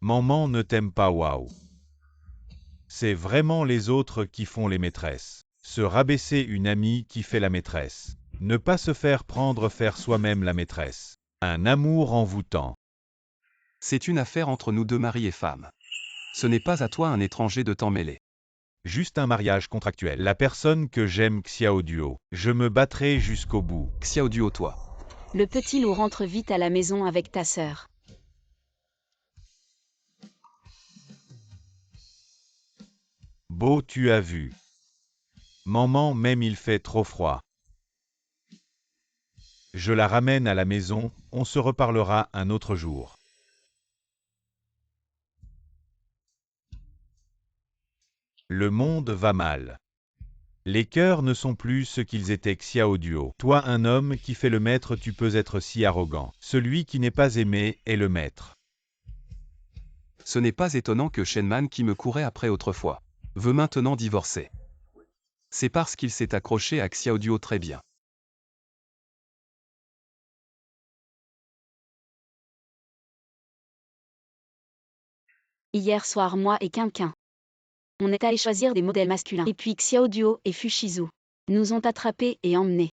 Maman ne t'aime pas, waouh. C'est vraiment les autres qui font les maîtresses. Se rabaisser une amie qui fait la maîtresse. Ne pas se faire prendre, faire soi-même la maîtresse. Un amour envoûtant. C'est une affaire entre nous deux, mari et femme. Ce n'est pas à toi, un étranger, de t'en mêler. Juste un mariage contractuel. La personne que j'aime, Xiao Duo. Je me battrai jusqu'au bout. Xiao Duo, toi. Le petit loup rentre vite à la maison avec ta sœur. Beau, tu as vu. Maman, même il fait trop froid. Je la ramène à la maison, on se reparlera un autre jour. Le monde va mal. Les cœurs ne sont plus ce qu'ils étaient, Xiao Duo. Toi, un homme qui fait le maître, tu peux être si arrogant. Celui qui n'est pas aimé est le maître. Ce n'est pas étonnant que Shenman, qui me courait après autrefois, veut maintenant divorcer. C'est parce qu'il s'est accroché à Xiao Duo très bien. Hier soir, moi et quelqu'un. On est allé choisir des modèles masculins. Et puis Xiao Duo et Fushizu nous ont attrapés et emmenés.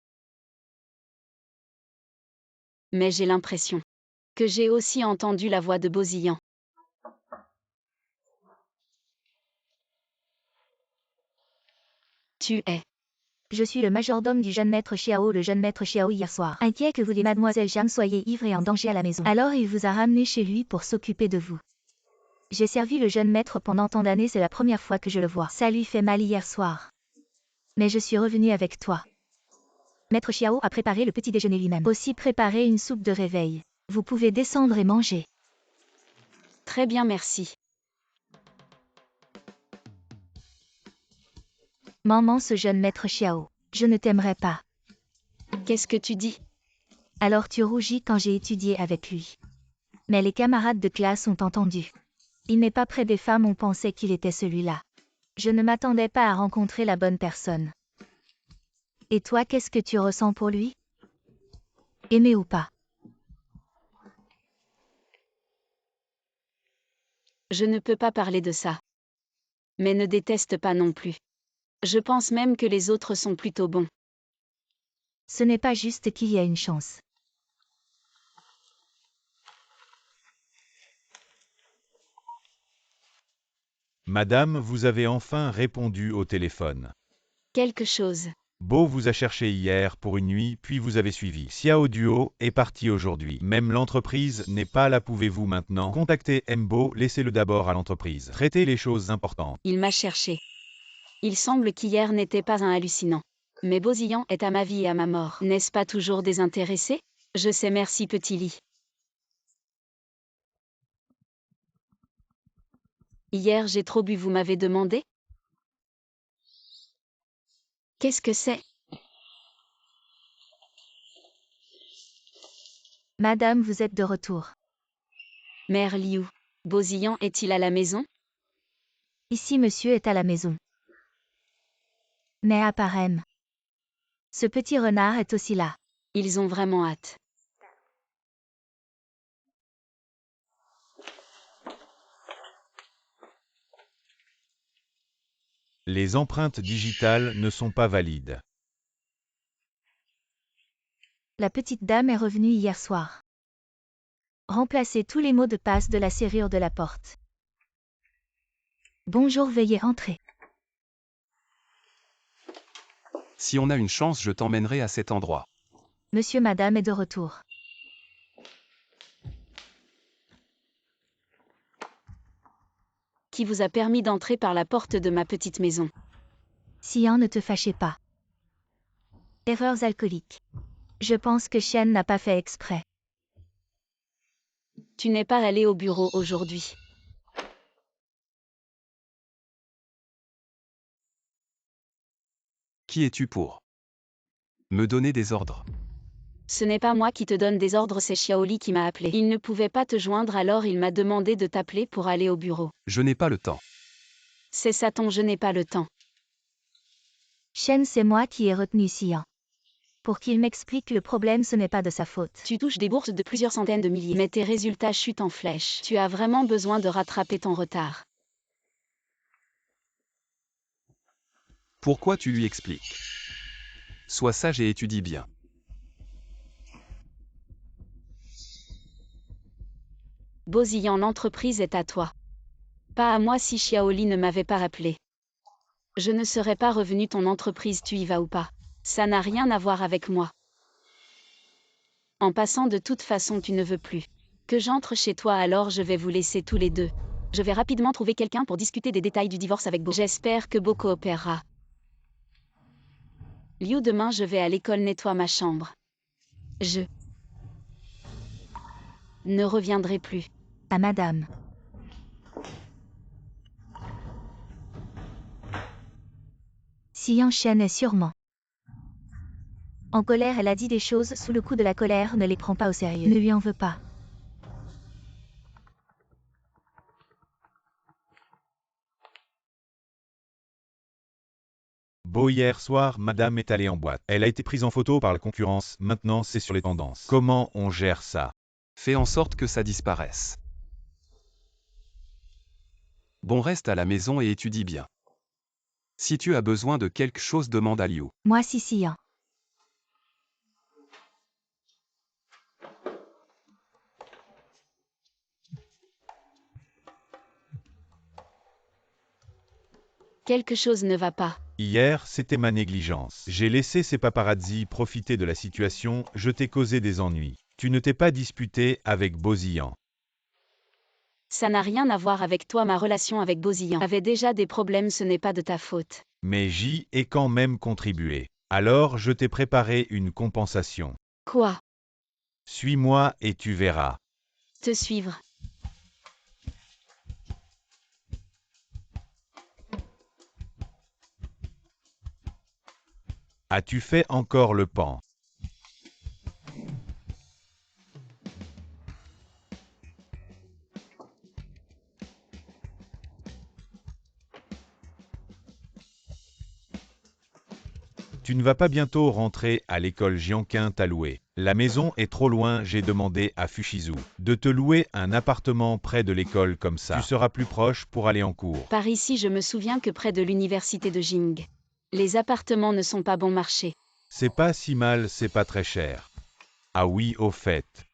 Mais j'ai l'impression que j'ai aussi entendu la voix de Bosillan. Tu es. Je suis le majordome du jeune maître Xiao. Le jeune maître Xiao hier soir, inquiet que vous et mademoiselle Zhang soyez ivres et en danger à la maison. Alors il vous a ramené chez lui pour s'occuper de vous. J'ai servi le jeune maître pendant tant d'années, c'est la première fois que je le vois. Ça lui fait mal hier soir. Mais je suis revenu avec toi. Maître Xiao a préparé le petit déjeuner lui-même. Aussi préparé une soupe de réveil. Vous pouvez descendre et manger. Très bien, merci. Maman, ce jeune maître Xiao, je ne t'aimerai pas. Qu'est-ce que tu dis? Alors tu rougis quand j'ai étudié avec lui. Mais les camarades de classe ont entendu. Il n'est pas près des femmes, on pensait qu'il était celui-là. Je ne m'attendais pas à rencontrer la bonne personne. Et toi, qu'est-ce que tu ressens pour lui? Aimer ou pas? Je ne peux pas parler de ça. Mais ne déteste pas non plus. Je pense même que les autres sont plutôt bons. Ce n'est pas juste qu'il y a une chance. Madame, vous avez enfin répondu au téléphone. Quelque chose. Bo vous a cherché hier pour une nuit, puis vous avez suivi. Xiao Duo est parti aujourd'hui. Même l'entreprise n'est pas là. Pouvez-vous maintenant contacter Mbo? Laissez-le d'abord à l'entreprise. Traitez les choses importantes. Il m'a cherché. Il semble qu'hier n'était pas un hallucinant. Mais Bosillan est à ma vie et à ma mort. N'est-ce pas toujours désintéressé? Je sais, merci petit lit. Hier j'ai trop bu, vous m'avez demandé? Qu'est-ce que c'est? Madame, vous êtes de retour. Mère Liu. Bosillan est-il à la maison? Ici, monsieur est à la maison. Mais à Parem. Ce petit renard est aussi là. Ils ont vraiment hâte. Les empreintes digitales ne sont pas valides. La petite dame est revenue hier soir. Remplacez tous les mots de passe de la serrure de la porte. Bonjour, veuillez entrer. Si on a une chance, je t'emmènerai à cet endroit. Monsieur, madame est de retour. Qui vous a permis d'entrer par la porte de ma petite maison? Xian, ne te fâchez pas. Erreurs alcooliques. Je pense que Chen n'a pas fait exprès. Tu n'es pas allé au bureau aujourd'hui. Qui es-tu pour me donner des ordres? Ce n'est pas moi qui te donne des ordres, c'est Xiaoli qui m'a appelé. Il ne pouvait pas te joindre, alors il m'a demandé de t'appeler pour aller au bureau. Je n'ai pas le temps. C'est ça ton je n'ai pas le temps. Chen, c'est moi qui ai retenu Xian. Pour qu'il m'explique le problème, ce n'est pas de sa faute. Tu touches des bourses de plusieurs centaines de milliers, mais tes résultats chutent en flèche. Tu as vraiment besoin de rattraper ton retard. Pourquoi tu lui expliques? Sois sage et étudie bien. Bosillan, l'entreprise est à toi. Pas à moi si Xiaoli ne m'avait pas rappelé. Je ne serais pas revenu, ton entreprise, tu y vas ou pas? Ça n'a rien à voir avec moi. En passant, de toute façon, tu ne veux plus que j'entre chez toi, alors je vais vous laisser tous les deux. Je vais rapidement trouver quelqu'un pour discuter des détails du divorce avec Bo. J'espère que Bo coopérera. Liu, demain je vais à l'école, nettoie ma chambre. Je ne reviendrai plus. À madame. Xian, Chen est sûrement en colère. Elle a dit des choses sous le coup de la colère, ne les prends pas au sérieux. Ne lui en veux pas. Bo, hier soir, madame est allée en boîte. Elle a été prise en photo par la concurrence, maintenant c'est sur les tendances. Comment on gère ça? Fais en sorte que ça disparaisse. Bon, reste à la maison et étudie bien. Si tu as besoin de quelque chose, demande à Liu. Moi, si Xian. Quelque chose ne va pas. Hier, c'était ma négligence. J'ai laissé ces paparazzis profiter de la situation, je t'ai causé des ennuis. Tu ne t'es pas disputé avec Bosillan. Ça n'a rien à voir avec toi, ma relation avec Bosillan avait déjà des problèmes, ce n'est pas de ta faute. Mais j'y ai quand même contribué. Alors je t'ai préparé une compensation. Quoi? Suis-moi et tu verras. Te suivre. As-tu fait encore le pan? Tu ne vas pas bientôt rentrer à l'école Jianqin t'a loué. La maison est trop loin, j'ai demandé à Fushizu de te louer un appartement près de l'école comme ça. Tu seras plus proche pour aller en cours. Par ici, je me souviens que près de l'université de Jing, les appartements ne sont pas bon marché. C'est pas si mal, c'est pas très cher. Ah oui, au fait.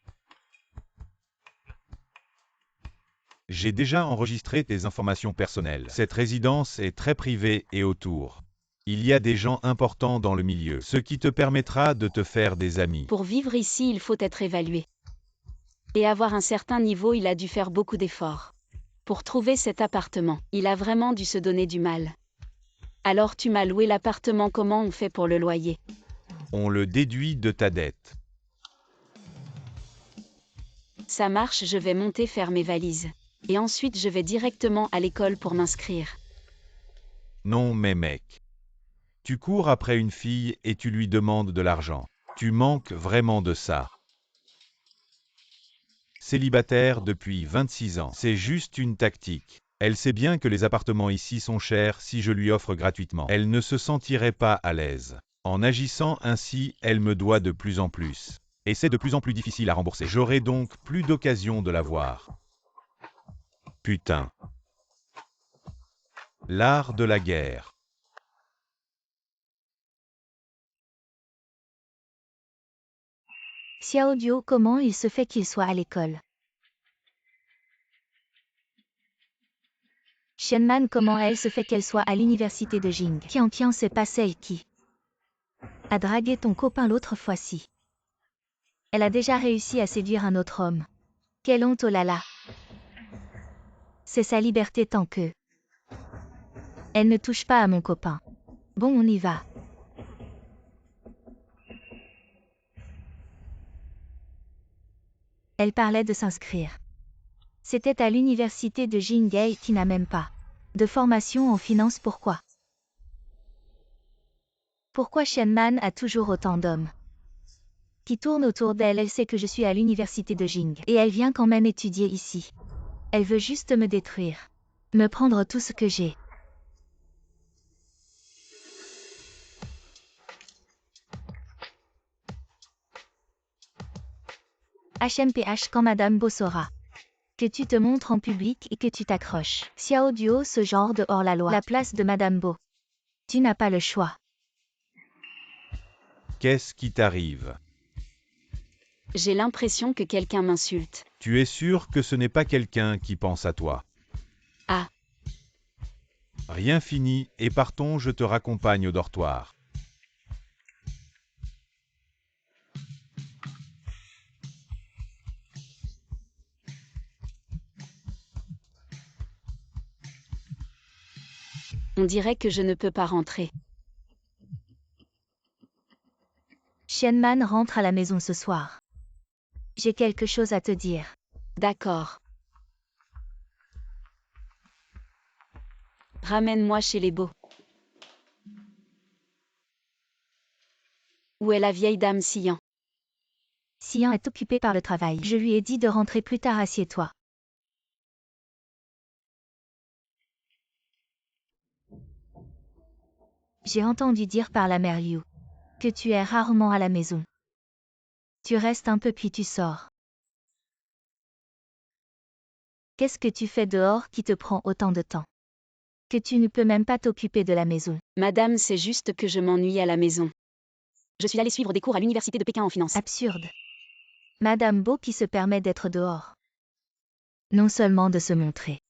J'ai déjà enregistré tes informations personnelles. Cette résidence est très privée et autour. Il y a des gens importants dans le milieu, ce qui te permettra de te faire des amis. Pour vivre ici, il faut être évalué. Et avoir un certain niveau, il a dû faire beaucoup d'efforts. Pour trouver cet appartement, il a vraiment dû se donner du mal. Alors tu m'as loué l'appartement, comment on fait pour le loyer? On le déduit de ta dette. Ça marche, je vais monter faire mes valises. Et ensuite je vais directement à l'école pour m'inscrire. Non mais mec. Tu cours après une fille et tu lui demandes de l'argent. Tu manques vraiment de ça. Célibataire depuis 26 ans, c'est juste une tactique. Elle sait bien que les appartements ici sont chers si je lui offre gratuitement. Elle ne se sentirait pas à l'aise. En agissant ainsi, elle me doit de plus en plus. Et c'est de plus en plus difficile à rembourser. J'aurai donc plus d'occasion de la voir. Putain. L'art de la guerre. Xiao Dio, comment il se fait qu'il soit à l'école? Shenman, comment elle se fait qu'elle soit à l'université de Jing? Qian, c'est pas celle qui a dragué ton copain l'autre fois-ci. Elle a déjà réussi à séduire un autre homme. Quelle honte, oh là là. C'est sa liberté tant que elle ne touche pas à mon copain. Bon, on y va. Elle parlait de s'inscrire. C'était à l'université de Jingei qui n'a même pas de formation en finance. Pourquoi? Pourquoi Shenman a toujours autant d'hommes qui tournent autour d'elle? Elle sait que je suis à l'université de Jing et elle vient quand même étudier ici. Elle veut juste me détruire. Me prendre tout ce que j'ai. HMPH quand Madame Beau saura que tu te montres en public et que tu t'accroches. Xiao Duo, ce genre de hors-la-loi. La place de Madame Beau. Tu n'as pas le choix. Qu'est-ce qui t'arrive? J'ai l'impression que quelqu'un m'insulte. Tu es sûr que ce n'est pas quelqu'un qui pense à toi? Ah. Rien fini, et partons, je te raccompagne au dortoir. On dirait que je ne peux pas rentrer. Shenman rentre à la maison ce soir. J'ai quelque chose à te dire. D'accord. Ramène-moi chez les Beaux. Où est la vieille dame Xian? Xian est occupé par le travail. Je lui ai dit de rentrer plus tard, assieds-toi. J'ai entendu dire par la mère Liu que tu es rarement à la maison. Tu restes un peu puis tu sors. Qu'est-ce que tu fais dehors qui te prend autant de temps? Que tu ne peux même pas t'occuper de la maison. Madame, c'est juste que je m'ennuie à la maison. Je suis allée suivre des cours à l'université de Pékin en finance. Absurde. Madame Beau qui se permet d'être dehors. Non seulement de se montrer,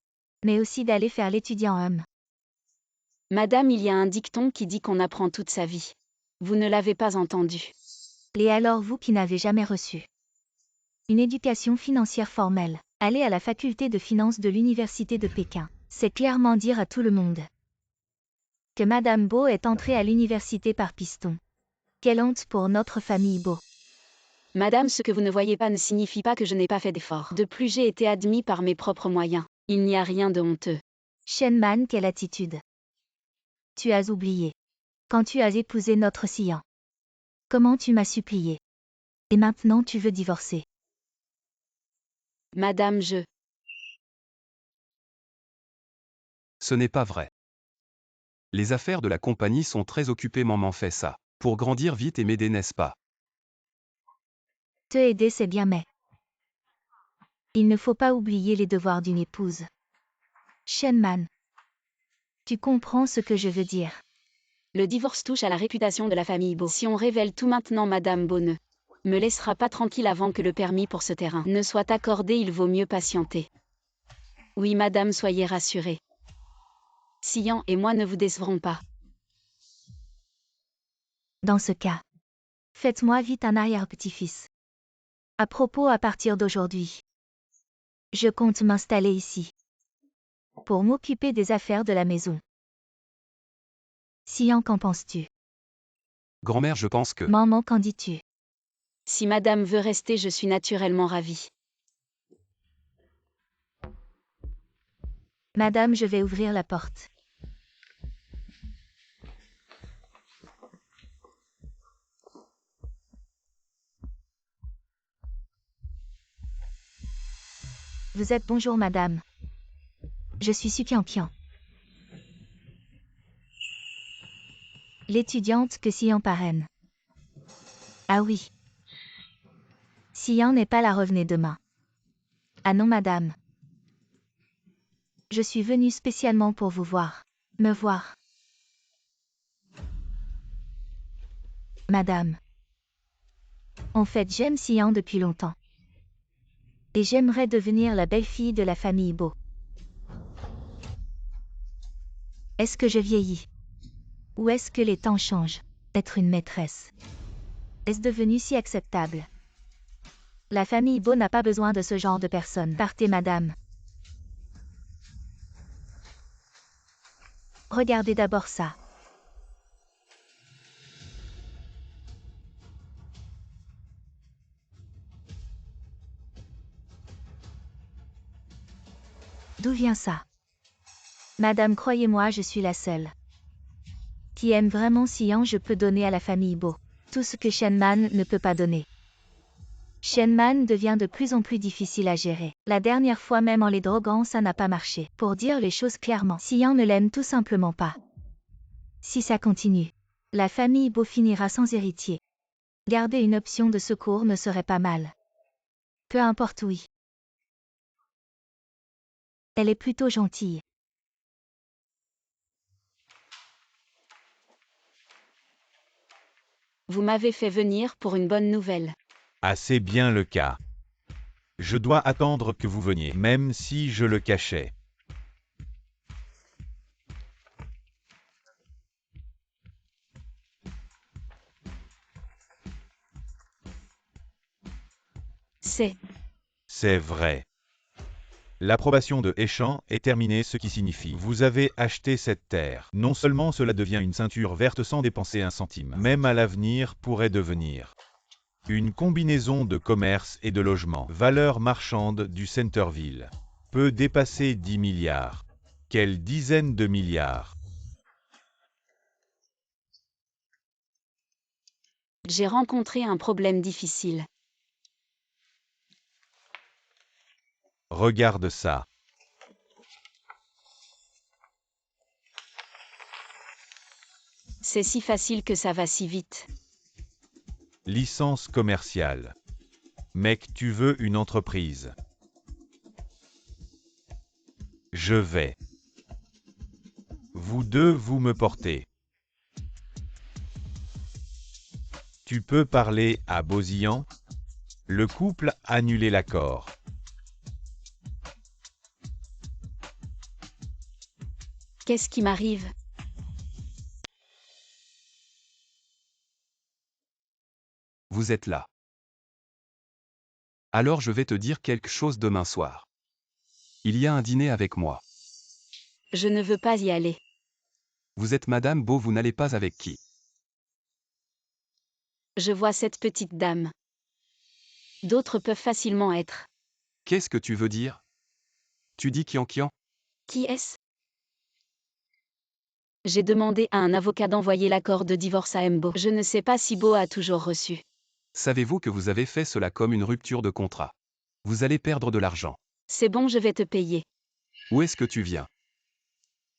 mais aussi d'aller faire l'étudiant homme. Madame, il y a un dicton qui dit qu'on apprend toute sa vie. Vous ne l'avez pas entendu. Et alors vous qui n'avez jamais reçu une éducation financière formelle, allez à la faculté de finance de l'université de Pékin. C'est clairement dire à tout le monde que Madame Beau est entrée à l'université par piston. Quelle honte pour notre famille Beau. Madame, ce que vous ne voyez pas ne signifie pas que je n'ai pas fait d'efforts. De plus, j'ai été admis par mes propres moyens. Il n'y a rien de honteux. Shenman, quelle attitude. Tu as oublié. Quand tu as épousé notre Xian. Comment tu m'as supplié. Et maintenant tu veux divorcer. Madame, Ce n'est pas vrai. Les affaires de la compagnie sont très occupées, maman fait ça. Pour grandir vite et m'aider, n'est-ce pas? Te aider c'est bien mais... Il ne faut pas oublier les devoirs d'une épouse. Shenman. Tu comprends ce que je veux dire. Le divorce touche à la réputation de la famille Bo. Si on révèle tout maintenant, Madame Bo ne me laissera pas tranquille avant que le permis pour ce terrain ne soit accordé, il vaut mieux patienter. Oui, madame, soyez rassurée. Xian et moi ne vous décevrons pas. Dans ce cas, faites-moi vite un arrière-petit-fils. À propos, à partir d'aujourd'hui, je compte m'installer ici pour m'occuper des affaires de la maison. Xian, qu'en penses-tu? Grand-mère, je pense que... Maman, qu'en dis-tu? Si madame veut rester, je suis naturellement ravie. Madame, je vais ouvrir la porte. Vous êtes bonjour madame. Je suis Su Qianqian. L'étudiante que Xian parraine. Ah oui. Xian n'est pas là, revenez demain. Ah non madame. Je suis venue spécialement pour vous voir. Me voir. Madame. En fait, j'aime Xian depuis longtemps. Et j'aimerais devenir la belle-fille de la famille Bo. Est-ce que je vieillis? Ou est-ce que les temps changent? Être une maîtresse. Est-ce devenu si acceptable? La famille Bo n'a pas besoin de ce genre de personne. Partez madame. Regardez d'abord ça. D'où vient ça? Madame, croyez-moi, je suis la seule qui aime vraiment Xian. Je peux donner à la famille Bo tout ce que Shenman ne peut pas donner. Shenman devient de plus en plus difficile à gérer. La dernière fois, même en les droguant, ça n'a pas marché. Pour dire les choses clairement, Xian ne l'aime tout simplement pas. Si ça continue, la famille Bo finira sans héritier. Garder une option de secours ne serait pas mal. Peu importe, oui. Elle est plutôt gentille. Vous m'avez fait venir pour une bonne nouvelle. Ah, c'est bien le cas. Je dois attendre que vous veniez, même si je le cachais. C'est vrai. L'approbation de Échan est terminée, ce qui signifie vous avez acheté cette terre. Non seulement cela devient une ceinture verte sans dépenser un centime, même à l'avenir pourrait devenir une combinaison de commerce et de logement. Valeur marchande du Centerville peut dépasser 10 milliards. Quelle dizaine de milliards? J'ai rencontré un problème difficile. Regarde ça. C'est si facile que ça va si vite. Licence commerciale. Mec, tu veux une entreprise? Je vais. Vous deux, vous me portez. Tu peux parler à Bosillan? Le couple a annulé l'accord. Qu'est-ce qui m'arrive? Vous êtes là. Alors je vais te dire quelque chose demain soir. Il y a un dîner avec moi. Je ne veux pas y aller. Vous êtes Madame Bo, vous n'allez pas avec qui? Je vois cette petite dame. D'autres peuvent facilement être. Qu'est-ce que tu veux dire? Tu dis Qianqian? Qui est-ce? J'ai demandé à un avocat d'envoyer l'accord de divorce à Mbo. Je ne sais pas si Bo a toujours reçu. Savez-vous que vous avez fait cela comme une rupture de contrat? Vous allez perdre de l'argent. C'est bon, je vais te payer. Où est-ce que tu viens?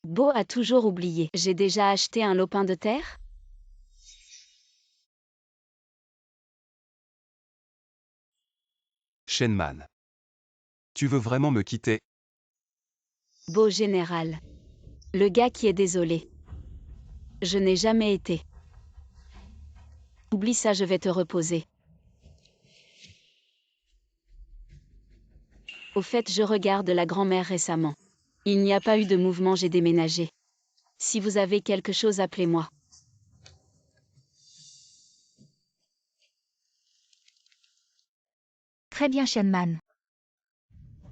Bo a toujours oublié. J'ai déjà acheté un lopin de terre? Shenman. Tu veux vraiment me quitter? Beau général. Le gars qui est désolé. Je n'ai jamais été. Oublie ça, je vais te reposer. Au fait, je regarde la grand-mère récemment. Il n'y a pas eu de mouvement, j'ai déménagé. Si vous avez quelque chose, appelez-moi. Très bien, Shenman.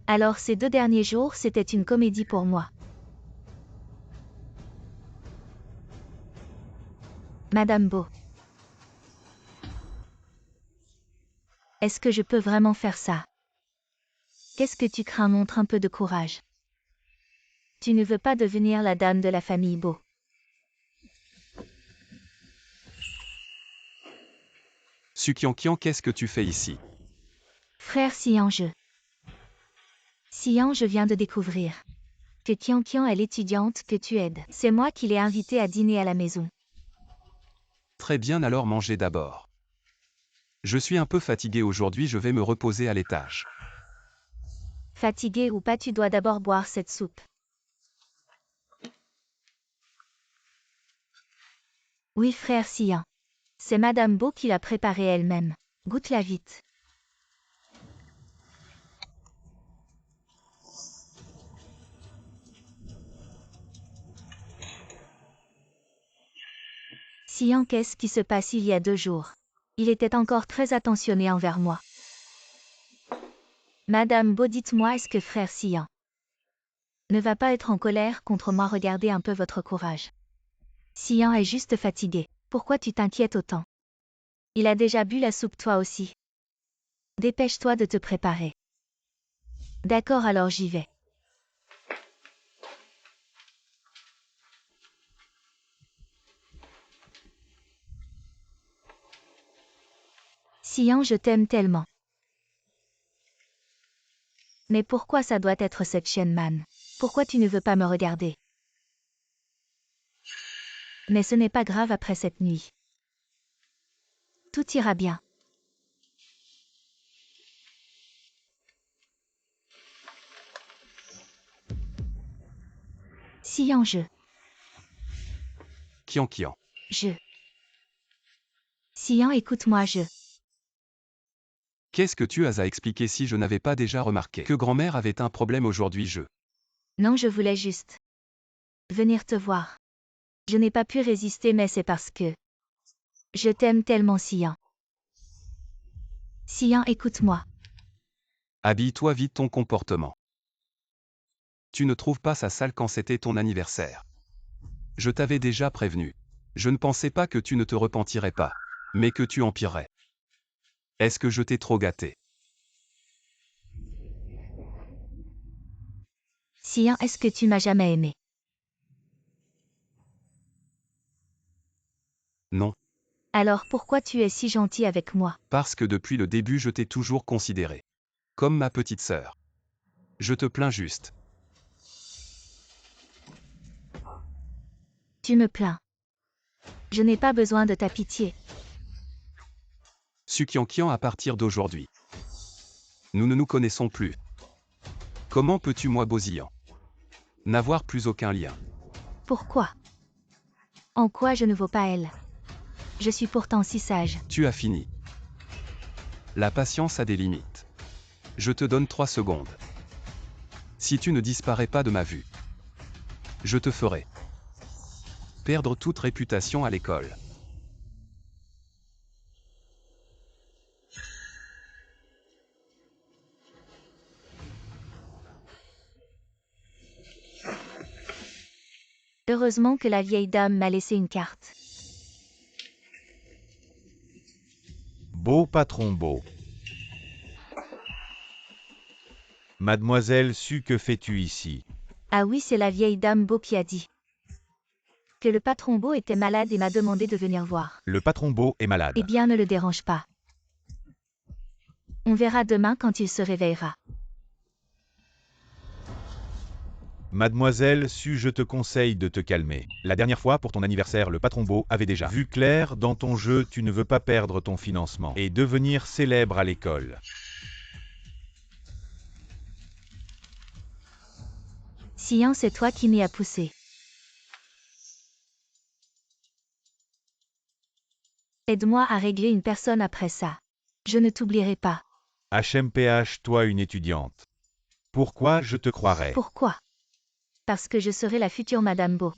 Alors ces 2 derniers jours, c'était une comédie pour moi. Madame Bo. Est-ce que je peux vraiment faire ça? Qu'est-ce que tu crains? Montre un peu de courage. Tu ne veux pas devenir la dame de la famille Bo. Sukiankian, qu'est-ce que tu fais ici? Frère Xian, je viens de découvrir que Qianqian est l'étudiante que tu aides. C'est moi qui l'ai invitée à dîner à la maison. Très bien, alors mangez d'abord. Je suis un peu fatigué aujourd'hui, je vais me reposer à l'étage. Fatigué ou pas, tu dois d'abord boire cette soupe. Oui, frère Xian. C'est Madame Bo qui l'a préparée elle-même. Goûte-la vite. Xian, qu'est-ce qui se passe il y a 2 jours? Il était encore très attentionné envers moi. Madame Bo, dites-moi, est-ce que frère Xian ne va pas être en colère contre moi? Regardez un peu votre courage. Xian est juste fatigué. Pourquoi tu t'inquiètes autant? Il a déjà bu la soupe, toi aussi. Dépêche-toi de te préparer. D'accord, alors j'y vais. Xian, je t'aime tellement. Mais pourquoi ça doit être cette Shenman? Pourquoi tu ne veux pas me regarder? Mais ce n'est pas grave après cette nuit. Tout ira bien. Xian, Qianqian. Xian, écoute-moi, Qu'est-ce que tu as à expliquer si je n'avais pas déjà remarqué que grand-mère avait un problème aujourd'hui? Non, je voulais juste venir te voir. Je n'ai pas pu résister, mais c'est parce que je t'aime tellement, Xian. Xian, écoute-moi. Habille-toi vite ton comportement. Tu ne trouves pas ça sale quand c'était ton anniversaire? Je t'avais déjà prévenu. Je ne pensais pas que tu ne te repentirais pas, mais que tu empirerais. Est-ce que je t'ai trop gâté? Xian, est-ce que tu m'as jamais aimé? Non. Alors pourquoi tu es si gentil avec moi? Parce que depuis le début je t'ai toujours considéré comme ma petite sœur. Je te plains juste. Tu me plains. Je n'ai pas besoin de ta pitié. Sukianqian, à partir d'aujourd'hui, nous ne nous connaissons plus. Comment peux-tu, moi Bozian, n'avoir plus aucun lien? Pourquoi? En quoi je ne vaux pas elle? Je suis pourtant si sage. Tu as fini. La patience a des limites. Je te donne 3 secondes. Si tu ne disparais pas de ma vue, je te ferai perdre toute réputation à l'école. Heureusement que la vieille dame m'a laissé une carte. Beau patron Beau. Mademoiselle Su, que fais-tu ici? Ah oui, c'est la vieille dame Beau qui a dit que le patron Beau était malade et m'a demandé de venir voir. Le patron Beau est malade. Eh bien, ne le dérange pas. On verra demain quand il se réveillera. Mademoiselle Su, je te conseille de te calmer. La dernière fois, pour ton anniversaire, le patron Beau avait déjà vu clair dans ton jeu, tu ne veux pas perdre ton financement et devenir célèbre à l'école. Xian, c'est toi qui m'y as poussé. Aide-moi à régler une personne après ça. Je ne t'oublierai pas. HMPH, toi une étudiante. Pourquoi je te croirais? Pourquoi? Parce que je serai la future Madame Beau.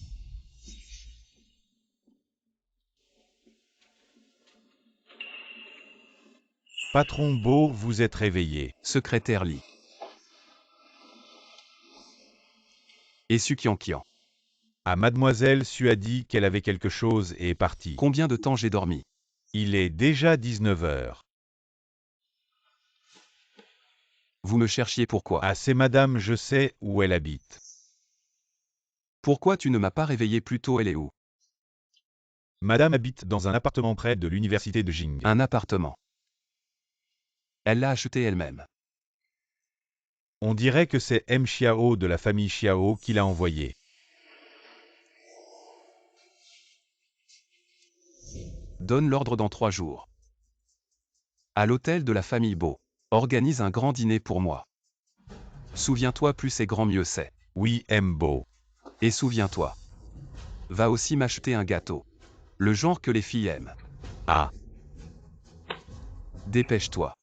Patron Beau, vous êtes réveillé. Secrétaire Li. Et Su Qian. Ah, mademoiselle Su a dit qu'elle avait quelque chose et est partie. Combien de temps j'ai dormi? Il est déjà 19 heures. Vous me cherchiez pourquoi? Ah, c'est madame, je sais où elle habite. Pourquoi tu ne m'as pas réveillé plus tôt? Elle est où? Madame habite dans un appartement près de l'université de Jing. Un appartement. Elle l'a acheté elle-même. On dirait que c'est M. Xiao de la famille Xiao qui l'a envoyé. Donne l'ordre dans 3 jours. À l'hôtel de la famille Beau. Organise un grand dîner pour moi. Souviens-toi, plus c'est grand mieux c'est. Oui, M. Beau. Et souviens-toi. Va aussi m'acheter un gâteau. Le genre que les filles aiment. Ah. Dépêche-toi.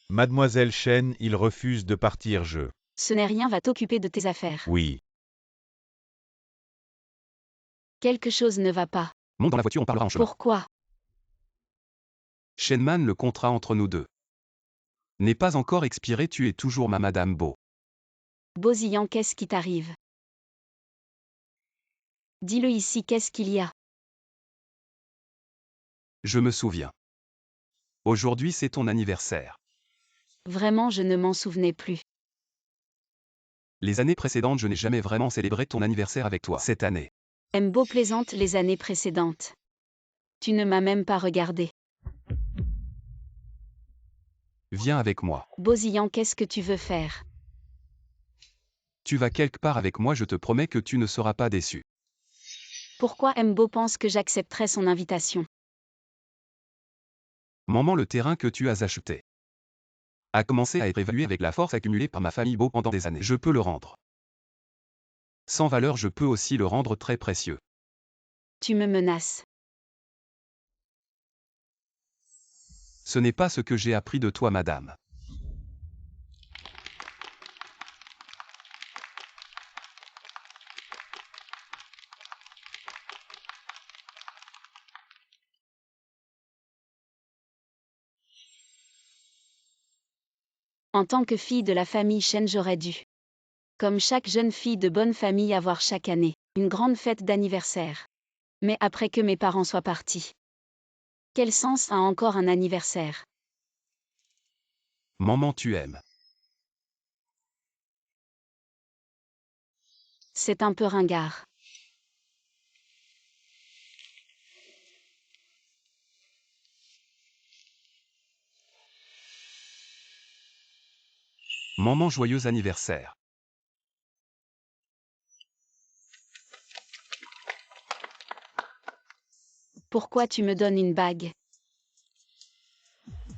Mademoiselle Chen, il refuse de partir, je. Ce n'est rien, va t'occuper de tes affaires. Oui. Quelque chose ne va pas. Monte dans la voiture, on parlera en chemin. Pourquoi? Shenman, le contrat entre nous deux n'est pas encore expiré, tu es toujours ma Madame Beau. Bozillan, qu'est-ce qui t'arrive? Dis-le ici, qu'est-ce qu'il y a? Je me souviens. Aujourd'hui c'est ton anniversaire. Vraiment, je ne m'en souvenais plus. Les années précédentes, je n'ai jamais vraiment célébré ton anniversaire avec toi. Cette année. Mbo plaisante les années précédentes. Tu ne m'as même pas regardé. Viens avec moi. Bozillan, qu'est-ce que tu veux faire? Tu vas quelque part avec moi, je te promets que tu ne seras pas déçu. Pourquoi Mbo pense que j'accepterai son invitation? Maman, le terrain que tu as acheté a commencé à être évalué avec la force accumulée par ma famille Beau pendant des années. Je peux le rendre. Sans valeur, je peux aussi le rendre très précieux. Tu me menaces. Ce n'est pas ce que j'ai appris de toi, madame. En tant que fille de la famille Chen, j'aurais dû, comme chaque jeune fille de bonne famille, avoir chaque année une grande fête d'anniversaire. Mais après que mes parents soient partis, quel sens a encore un anniversaire? Maman, tu aimes. C'est un peu ringard. Maman, joyeux anniversaire. Pourquoi tu me donnes une bague?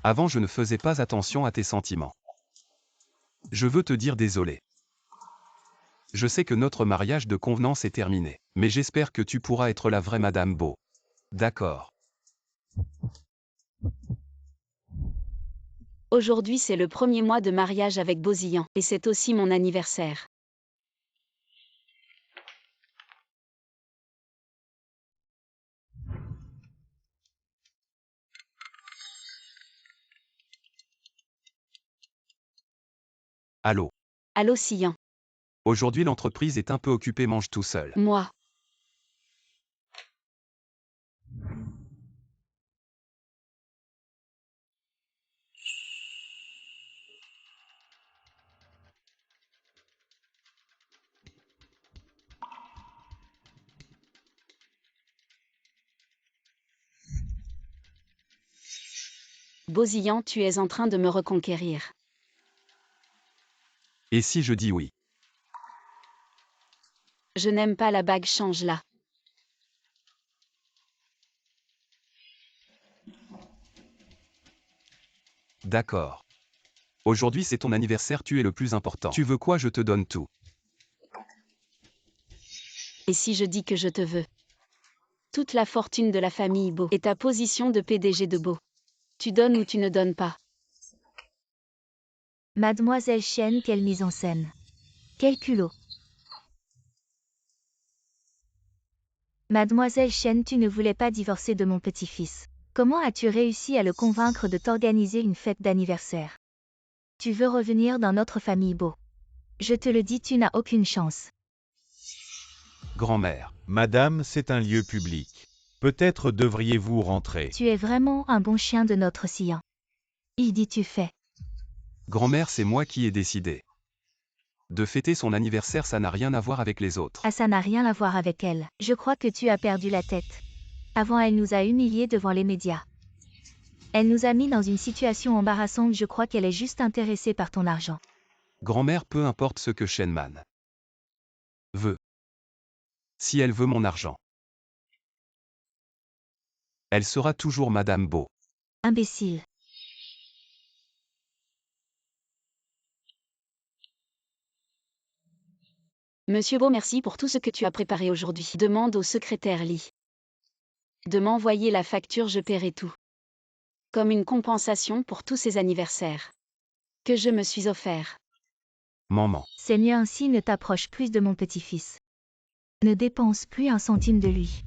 Avant, je ne faisais pas attention à tes sentiments. Je veux te dire désolé. Je sais que notre mariage de convenance est terminé, mais j'espère que tu pourras être la vraie Madame Beau. D'accord. Aujourd'hui, c'est le premier mois de mariage avec Bozillan, et c'est aussi mon anniversaire. Allô. Allô, Sian. Aujourd'hui, l'entreprise est un peu occupée, mange tout seul. Moi. Bozillan, tu es en train de me reconquérir. Et si je dis oui? Je n'aime pas la bague, change-la. D'accord. Aujourd'hui c'est ton anniversaire, tu es le plus important. Tu veux quoi, je te donne tout. Et si je dis que je te veux? Toute la fortune de la famille Beau et ta position de PDG de Beau. Tu donnes ou tu ne donnes pas? Mademoiselle Chen, quelle mise en scène. Quel culot. Mademoiselle Chen, tu ne voulais pas divorcer de mon petit-fils. Comment as-tu réussi à le convaincre de t'organiser une fête d'anniversaire? Tu veux revenir dans notre famille Beau. Je te le dis, tu n'as aucune chance. Grand-mère. Madame, c'est un lieu public. Peut-être devriez-vous rentrer. Tu es vraiment un bon chien de notre sillon. Il dit tu fais. Grand-mère, c'est moi qui ai décidé. De fêter son anniversaire, ça n'a rien à voir avec les autres. Ah, ça n'a rien à voir avec elle. Je crois que tu as perdu la tête. Avant, elle nous a humiliés devant les médias. Elle nous a mis dans une situation embarrassante, je crois qu'elle est juste intéressée par ton argent. Grand-mère, peu importe ce que Shenman veut. Si elle veut mon argent, elle sera toujours Madame Beau. Imbécile. Monsieur Beau, merci pour tout ce que tu as préparé aujourd'hui. Demande au secrétaire Lee de m'envoyer la facture, je paierai tout. Comme une compensation pour tous ces anniversaires que je me suis offert. Maman. C'est mieux ainsi, ne t'approche plus de mon petit-fils. Ne dépense plus un centime de lui.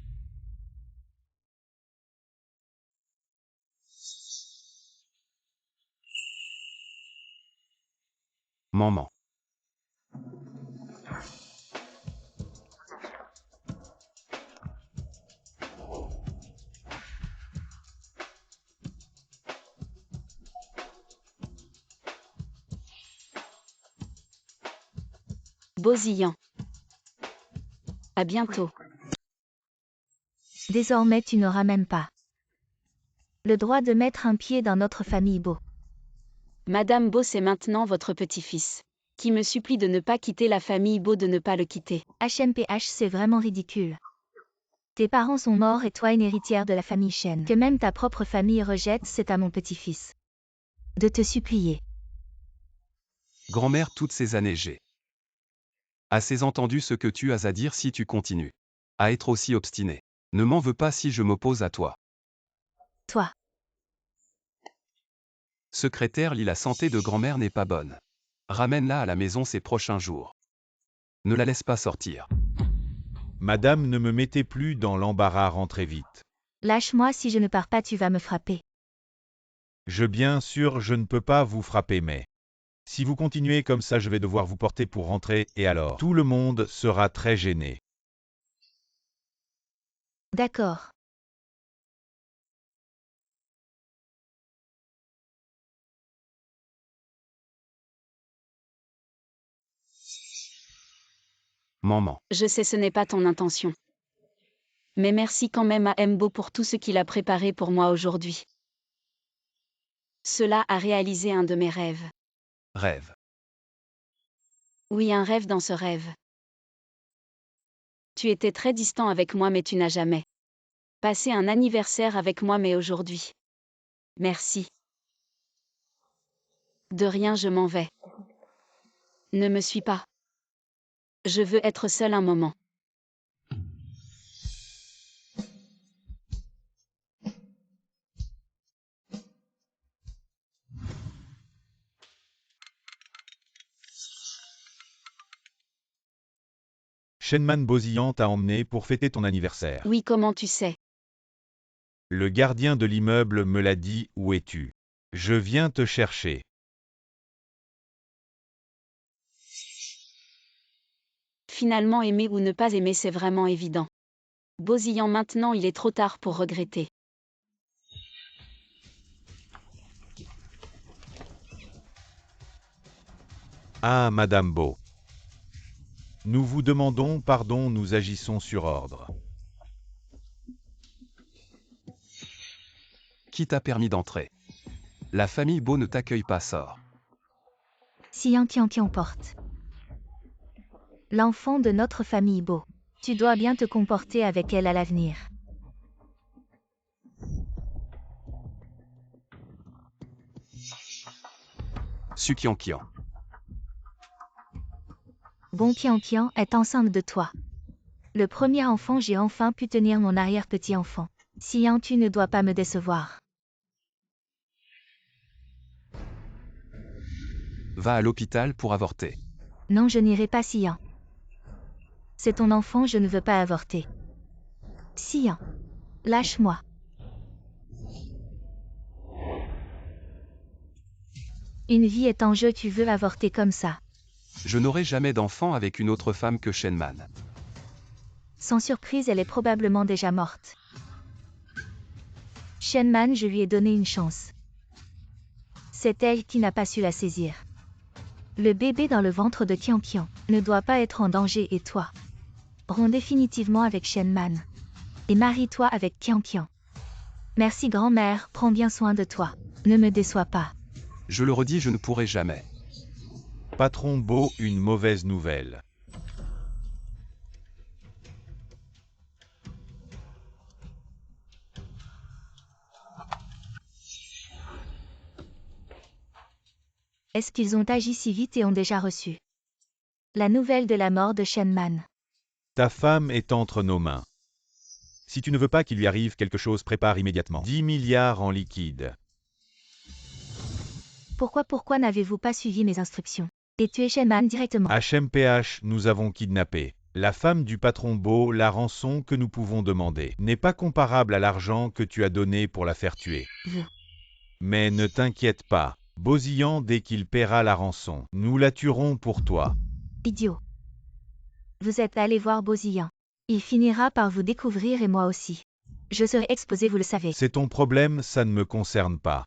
Maman. Bozillant. À bientôt. Désormais tu n'auras même pas le droit de mettre un pied dans notre famille Beau. Madame Beau, c'est maintenant votre petit-fils qui me supplie de ne pas quitter la famille Beau, de ne pas le quitter. HMPH, c'est vraiment ridicule. Tes parents sont morts et toi une héritière de la famille Chen. Que même ta propre famille rejette, c'est à mon petit-fils de te supplier. Grand-mère, toutes ces années j'ai assez entendu ce que tu as à dire. Si tu continues à être aussi obstiné, ne m'en veux pas si je m'oppose à toi. Toi. Secrétaire Lee, la santé de grand-mère n'est pas bonne. Ramène-la à la maison ces prochains jours. Ne la laisse pas sortir. Madame, ne me mettez plus dans l'embarras, rentrez vite. Lâche-moi, si je ne pars pas tu vas me frapper. Bien sûr, je ne peux pas vous frapper, mais si vous continuez comme ça, je vais devoir vous porter pour rentrer, et alors tout le monde sera très gêné. D'accord. Maman. Je sais, ce n'est pas ton intention. Mais merci quand même à Mbo pour tout ce qu'il a préparé pour moi aujourd'hui. Cela a réalisé un de mes rêves. Rêve. Oui, un rêve. Dans ce rêve, tu étais très distant avec moi, mais tu n'as jamais passé un anniversaire avec moi, mais aujourd'hui. Merci. De rien, je m'en vais. Ne me suis pas. Je veux être seule un moment. Shenman Bozillant t'a emmené pour fêter ton anniversaire. Oui, comment tu sais? Le gardien de l'immeuble me l'a dit, où es-tu? Je viens te chercher. Finalement, aimer ou ne pas aimer, c'est vraiment évident. Bozillant, maintenant il est trop tard pour regretter. Ah, Madame Beau. Nous vous demandons pardon, nous agissons sur ordre. Qui t'a permis d'entrer? La famille Beau ne t'accueille pas, sort. Sian qui emporte. L'enfant de notre famille Beau. Tu dois bien te comporter avec elle à l'avenir. Su Qianqian. Bon Qianqian est enceinte de toi. Le premier enfant, j'ai enfin pu tenir mon arrière-petit-enfant. Xian, tu ne dois pas me décevoir. Va à l'hôpital pour avorter. Non, je n'irai pas, Xian. C'est ton enfant, je ne veux pas avorter. Xian, lâche-moi. Une vie est en jeu, tu veux avorter comme ça. Je n'aurai jamais d'enfant avec une autre femme que Shenman. Sans surprise, elle est probablement déjà morte. Shenman, je lui ai donné une chance. C'est elle qui n'a pas su la saisir. Le bébé dans le ventre de Qianqian ne doit pas être en danger et toi. Romps définitivement avec Shenman. Et marie-toi avec Qianqian. Merci grand-mère, prends bien soin de toi. Ne me déçois pas. Je le redis, je ne pourrai jamais. Patron Bo, une mauvaise nouvelle. Est-ce qu'ils ont agi si vite et ont déjà reçu la nouvelle de la mort de Shenman? Ta femme est entre nos mains. Si tu ne veux pas qu'il lui arrive quelque chose, prépare immédiatement 10 milliards en liquide. Pourquoi n'avez-vous pas suivi mes instructions et tué Shenman directement? HMPH, nous avons kidnappé la femme du patron Bo. La rançon que nous pouvons demander n'est pas comparable à l'argent que tu as donné pour la faire tuer. Vous. Mais ne t'inquiète pas, Bozian, dès qu'il paiera la rançon, nous la tuerons pour toi. Idiot. Vous êtes allé voir Bozian. Il finira par vous découvrir et moi aussi. Je serai exposé, vous le savez. C'est ton problème, ça ne me concerne pas.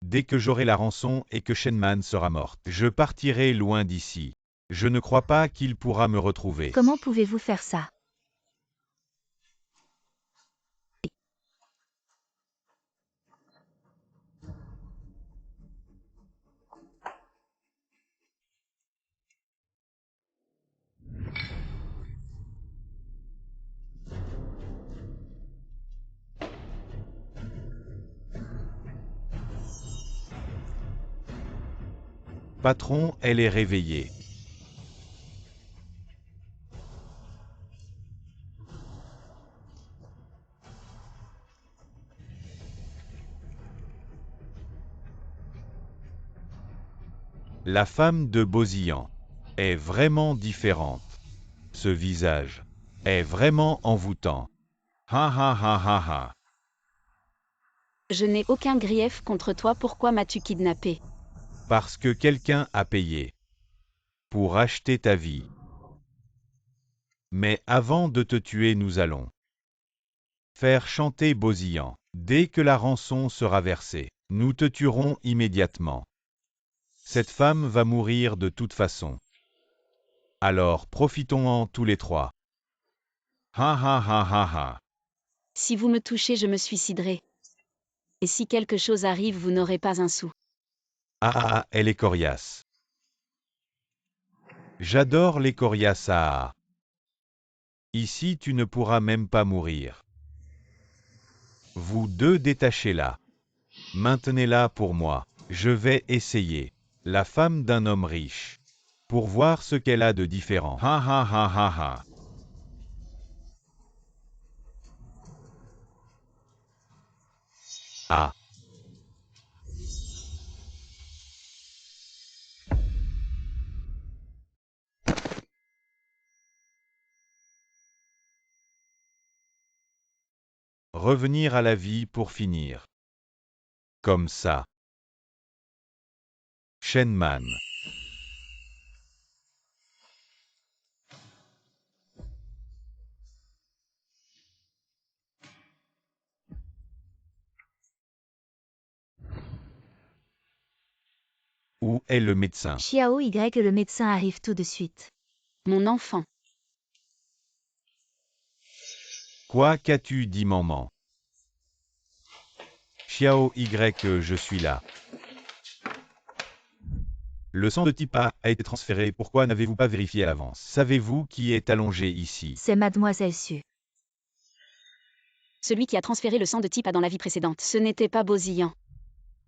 Dès que j'aurai la rançon et que Shenman sera morte, je partirai loin d'ici. Je ne crois pas qu'il pourra me retrouver. Comment pouvez-vous faire ça? Patron, elle est réveillée. La femme de Bozian est vraiment différente. Ce visage est vraiment envoûtant. Ha ha ha ha ha. Je n'ai aucun grief contre toi, pourquoi m'as-tu kidnappé? Parce que quelqu'un a payé pour acheter ta vie. Mais avant de te tuer, nous allons faire chanter Bozian. Dès que la rançon sera versée, nous te tuerons immédiatement. Cette femme va mourir de toute façon. Alors profitons-en tous les trois. Ha ha ha ha ha. Si vous me touchez, je me suiciderai. Et si quelque chose arrive, vous n'aurez pas un sou. Ah ah ah, elle est coriace. J'adore les coriaces. Ah ah. Ici, tu ne pourras même pas mourir. Vous deux, détachez-la. Maintenez-la pour moi. Je vais essayer. La femme d'un homme riche. Pour voir ce qu'elle a de différent. Ha ha ha ha ha. Ah. Revenir à la vie pour finir. Comme ça. Shenman. Où est le médecin? Xiao Y, le médecin arrive tout de suite. Mon enfant. Quoi qu'as-tu dit, maman? Xiao Y, je suis là. Le sang de type A a été transféré. Pourquoi n'avez-vous pas vérifié à l'avance? Savez-vous qui est allongé ici? C'est Mademoiselle Su. Celui qui a transféré le sang de type A dans la vie précédente. Ce n'était pas Bozian.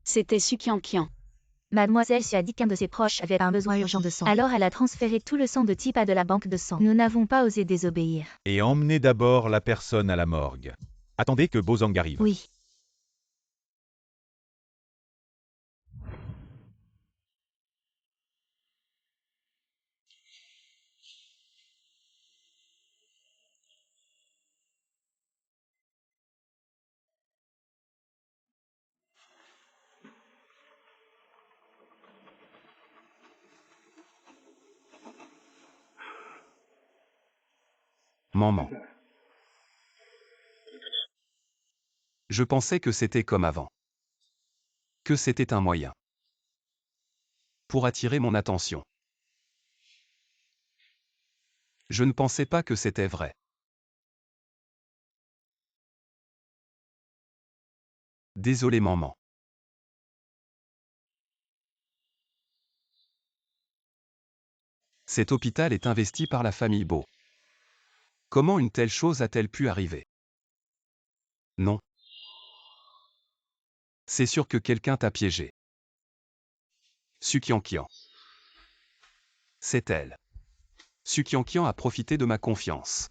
C'était Su Qianqian. Mademoiselle Xu a dit qu'un de ses proches avait un besoin urgent de sang. Alors elle a transféré tout le sang de type A de la banque de sang. Nous n'avons pas osé désobéir. Et emmenez d'abord la personne à la morgue. Attendez que Bozang arrive. Oui. Maman. Je pensais que c'était comme avant. Que c'était un moyen. Pour attirer mon attention. Je ne pensais pas que c'était vrai. Désolé maman. Cet hôpital est investi par la famille Beau. Comment une telle chose a-t-elle pu arriver? Non. C'est sûr que quelqu'un t'a piégé. Su Qianqian. C'est elle. Su Qianqian a profité de ma confiance.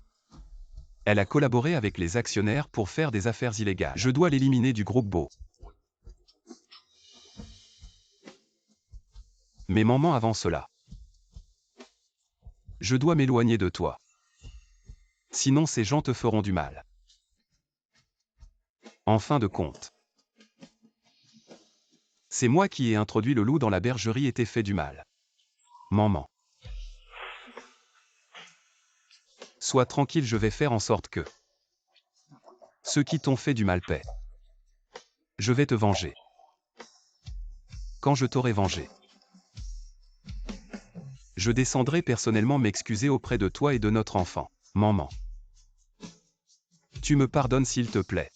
Elle a collaboré avec les actionnaires pour faire des affaires illégales. Je dois l'éliminer du groupe Beau. Mais maman, avant cela. Je dois m'éloigner de toi. Sinon ces gens te feront du mal. En fin de compte. C'est moi qui ai introduit le loup dans la bergerie et t'ai fait du mal. Maman. Sois tranquille, je vais faire en sorte que ceux qui t'ont fait du mal paient. Je vais te venger. Quand je t'aurai vengé, je descendrai personnellement m'excuser auprès de toi et de notre enfant. Maman. Tu me pardonnes s'il te plaît.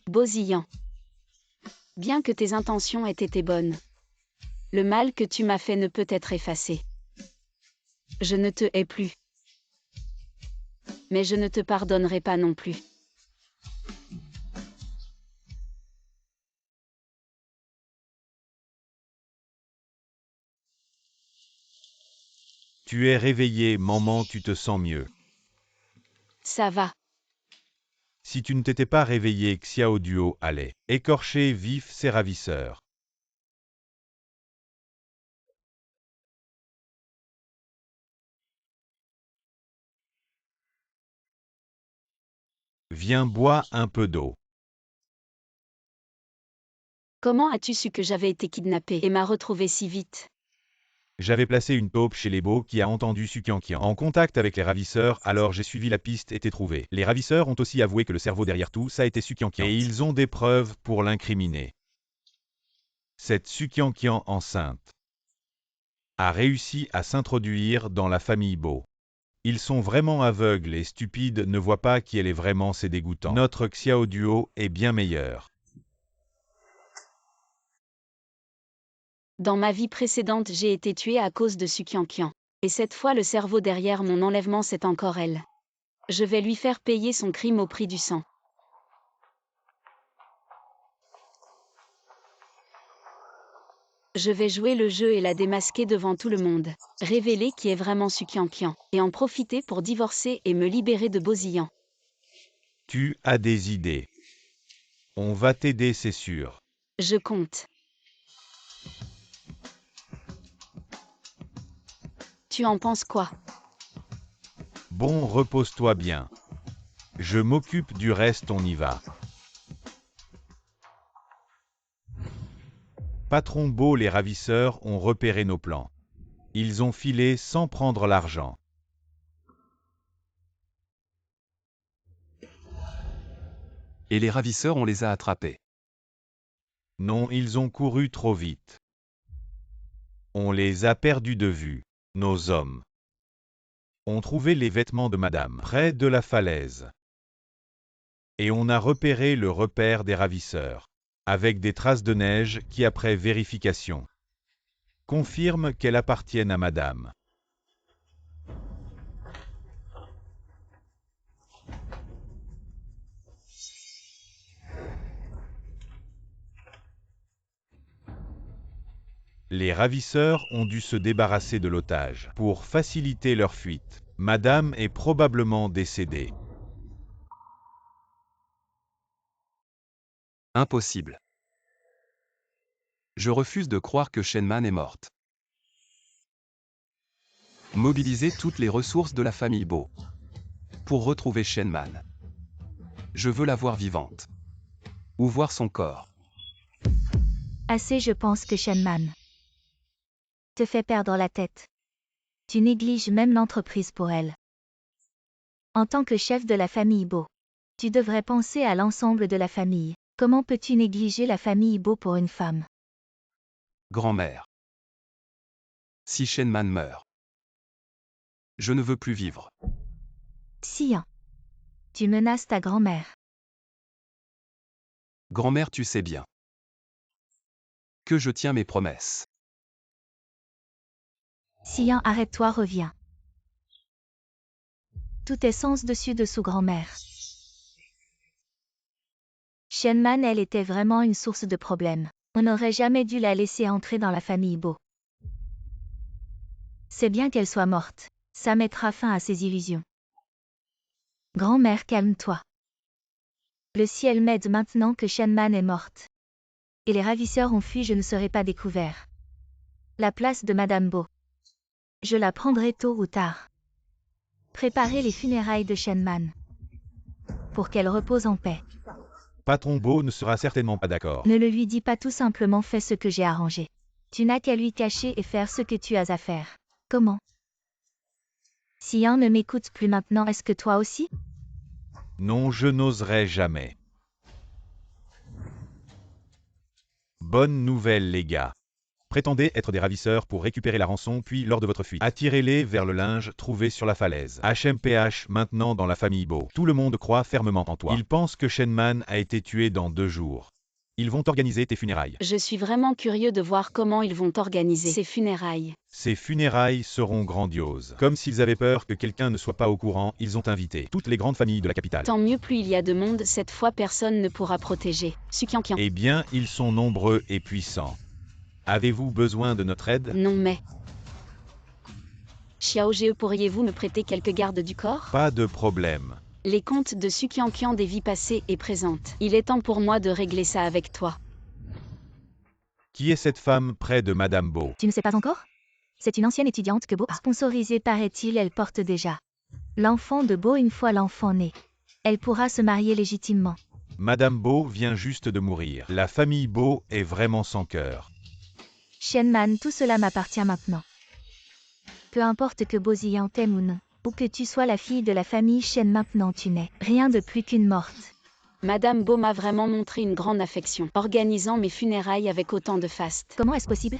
Bozillan. Bien que tes intentions aient été bonnes, le mal que tu m'as fait ne peut être effacé. Je ne te hais plus. Mais je ne te pardonnerai pas non plus. Tu es réveillé, maman, tu te sens mieux. Ça va. Si tu ne t'étais pas réveillé, Xiao Duo allait écorcher vif ses ravisseurs. Viens, bois un peu d'eau. Comment as-tu su que j'avais été kidnappée et m'a retrouvée si vite? J'avais placé une taupe chez les Beaux qui a entendu Su Qianqian en contact avec les ravisseurs, alors j'ai suivi la piste et t'ai trouvé. Les ravisseurs ont aussi avoué que le cerveau derrière tout ça a été Su Qianqian. Et ils ont des preuves pour l'incriminer. Cette Su Qianqian enceinte a réussi à s'introduire dans la famille Beau. Ils sont vraiment aveugles et stupides, ne voient pas qui elle est vraiment, c'est dégoûtant. Notre Xiao Duo est bien meilleur. Dans ma vie précédente, j'ai été tuée à cause de Su Qianqian. Et cette fois, le cerveau derrière mon enlèvement, c'est encore elle. Je vais lui faire payer son crime au prix du sang. Je vais jouer le jeu et la démasquer devant tout le monde. Révéler qui est vraiment Su Qianqian. Et en profiter pour divorcer et me libérer de Bozillan. Tu as des idées. On va t'aider, c'est sûr. Je compte. Tu en penses quoi? Bon, repose-toi bien. Je m'occupe du reste, on y va. Patron Beau, les ravisseurs ont repéré nos plans. Ils ont filé sans prendre l'argent. Et les ravisseurs, on les a attrapés. Non, ils ont couru trop vite. On les a perdus de vue, nos hommes. On trouvait les vêtements de madame près de la falaise. Et on a repéré le repère des ravisseurs, avec des traces de neige qui, après vérification, confirment qu'elles appartiennent à madame. Les ravisseurs ont dû se débarrasser de l'otage. Pour faciliter leur fuite, Madame est probablement décédée. Impossible. Je refuse de croire que Shenman est morte. Mobilisez toutes les ressources de la famille Bo pour retrouver Shenman. Je veux la voir vivante. Ou voir son corps. Assez, je pense que Shenman te fait perdre la tête. Tu négliges même l'entreprise pour elle. En tant que chef de la famille Bo, tu devrais penser à l'ensemble de la famille. Comment peux-tu négliger la famille Bo pour une femme? Grand-mère. Si Shenman meurt, je ne veux plus vivre. Xian, tu menaces ta grand-mère. Grand-mère, tu sais bien que je tiens mes promesses. Xian, arrête-toi, reviens. Tout est sens dessus dessous, grand-mère. Shenman, elle était vraiment une source de problèmes. On n'aurait jamais dû la laisser entrer dans la famille Bo. C'est bien qu'elle soit morte. Ça mettra fin à ses illusions. Grand-mère, calme-toi. Le ciel m'aide maintenant que Shenman est morte. Et les ravisseurs ont fui, je ne serai pas découvert. La place de Madame Bo. Je la prendrai tôt ou tard. Préparez les funérailles de Shenman. Pour qu'elle repose en paix. Patron Bo ne sera certainement pas d'accord. Ne le lui dis pas, tout simplement fais ce que j'ai arrangé. Tu n'as qu'à lui cacher et faire ce que tu as à faire. Comment? Xian ne m'écoute plus maintenant, est-ce que toi aussi? Non, je n'oserais jamais. Bonne nouvelle, les gars. Prétendez être des ravisseurs pour récupérer la rançon, puis lors de votre fuite, attirez-les vers le linge trouvé sur la falaise. HMPH, maintenant dans la famille Bo. Tout le monde croit fermement en toi. Ils pensent que Shenman a été tué dans 2 jours. Ils vont organiser tes funérailles. Je suis vraiment curieux de voir comment ils vont organiser ces funérailles. Ces funérailles seront grandioses. Comme s'ils avaient peur que quelqu'un ne soit pas au courant, ils ont invité toutes les grandes familles de la capitale. Tant mieux, plus il y a de monde, cette fois personne ne pourra protéger Sukiankian. Eh bien, ils sont nombreux et puissants. Avez-vous besoin de notre aide? Non mais... Xiaoge, pourriez-vous me prêter quelques gardes du corps? Pas de problème. Les contes de Sukiankian des vies passées et présentes. Il est temps pour moi de régler ça avec toi. Qui est cette femme près de Madame Bo? Tu ne sais pas encore? C'est une ancienne étudiante que Bo a sponsorisée, paraît-il, elle porte déjà l'enfant de Bo une fois l'enfant né. Elle pourra se marier légitimement. Madame Bo vient juste de mourir. La famille Bo est vraiment sans cœur. Shenman, tout cela m'appartient maintenant. Peu importe que Bo Ziyan t'aime ou non, ou que tu sois la fille de la famille Shen, maintenant tu n'es rien de plus qu'une morte. Madame Bo m'a vraiment montré une grande affection, organisant mes funérailles avec autant de faste. Comment est-ce possible?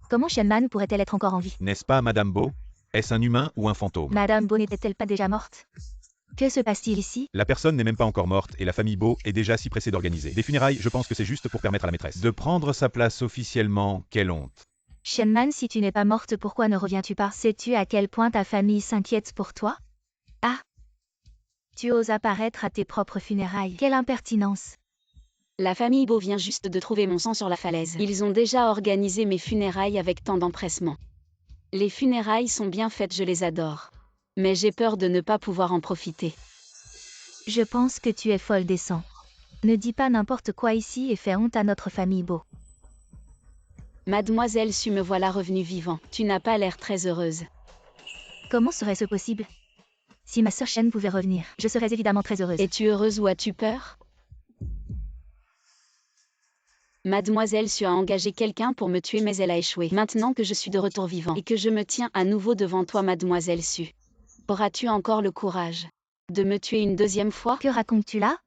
Comment Shenman pourrait-elle être encore en vie? N'est-ce pas Madame Bo? Est-ce un humain ou un fantôme? Madame Bo n'était-elle pas déjà morte? Que se passe-t-il ici? La personne n'est même pas encore morte et la famille Bo est déjà si pressée d'organiser des funérailles, je pense que c'est juste pour permettre à la maîtresse de prendre sa place officiellement. Quelle honte. Shenman, si tu n'es pas morte, pourquoi ne reviens-tu pas? Sais-tu à quel point ta famille s'inquiète pour toi? Ah! Tu oses apparaître à tes propres funérailles. Quelle impertinence! La famille Bo vient juste de trouver mon sang sur la falaise. Ils ont déjà organisé mes funérailles avec tant d'empressement. Les funérailles sont bien faites, je les adore. Mais j'ai peur de ne pas pouvoir en profiter. Je pense que tu es folle des sangs. Ne dis pas n'importe quoi ici et fais honte à notre famille Bo. Mademoiselle Su, me voilà revenue vivant. Tu n'as pas l'air très heureuse. Comment serait-ce possible? Si ma sœur Shen pouvait revenir, je serais évidemment très heureuse. Es-tu heureuse ou as-tu peur? Mademoiselle Su a engagé quelqu'un pour me tuer, mais elle a échoué. Maintenant que je suis de retour vivant et que je me tiens à nouveau devant toi, Mademoiselle Su, auras-tu encore le courage de me tuer une deuxième fois? Que racontes-tu là?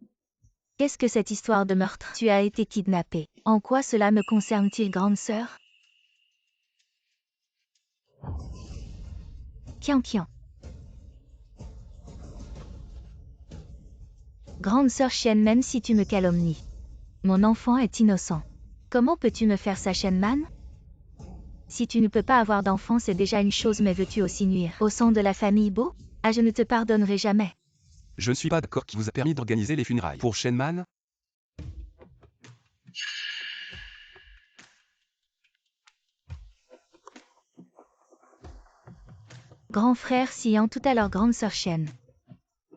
Qu'est-ce que cette histoire de meurtre? Tu as été kidnappée. En quoi cela me concerne-t-il, grande sœur? Kian. Grande sœur Shen, même si tu me calomnies, mon enfant est innocent. Comment peux-tu me faire ça, Shenman? Si tu ne peux pas avoir d'enfant, c'est déjà une chose, mais veux-tu aussi nuire au sang de la famille Bo? Ah, je ne te pardonnerai jamais. Je ne suis pas d'accord. Qui vous a permis d'organiser les funérailles pour Shenman? Grand frère Xian tout à l'heure grande sœur Shen.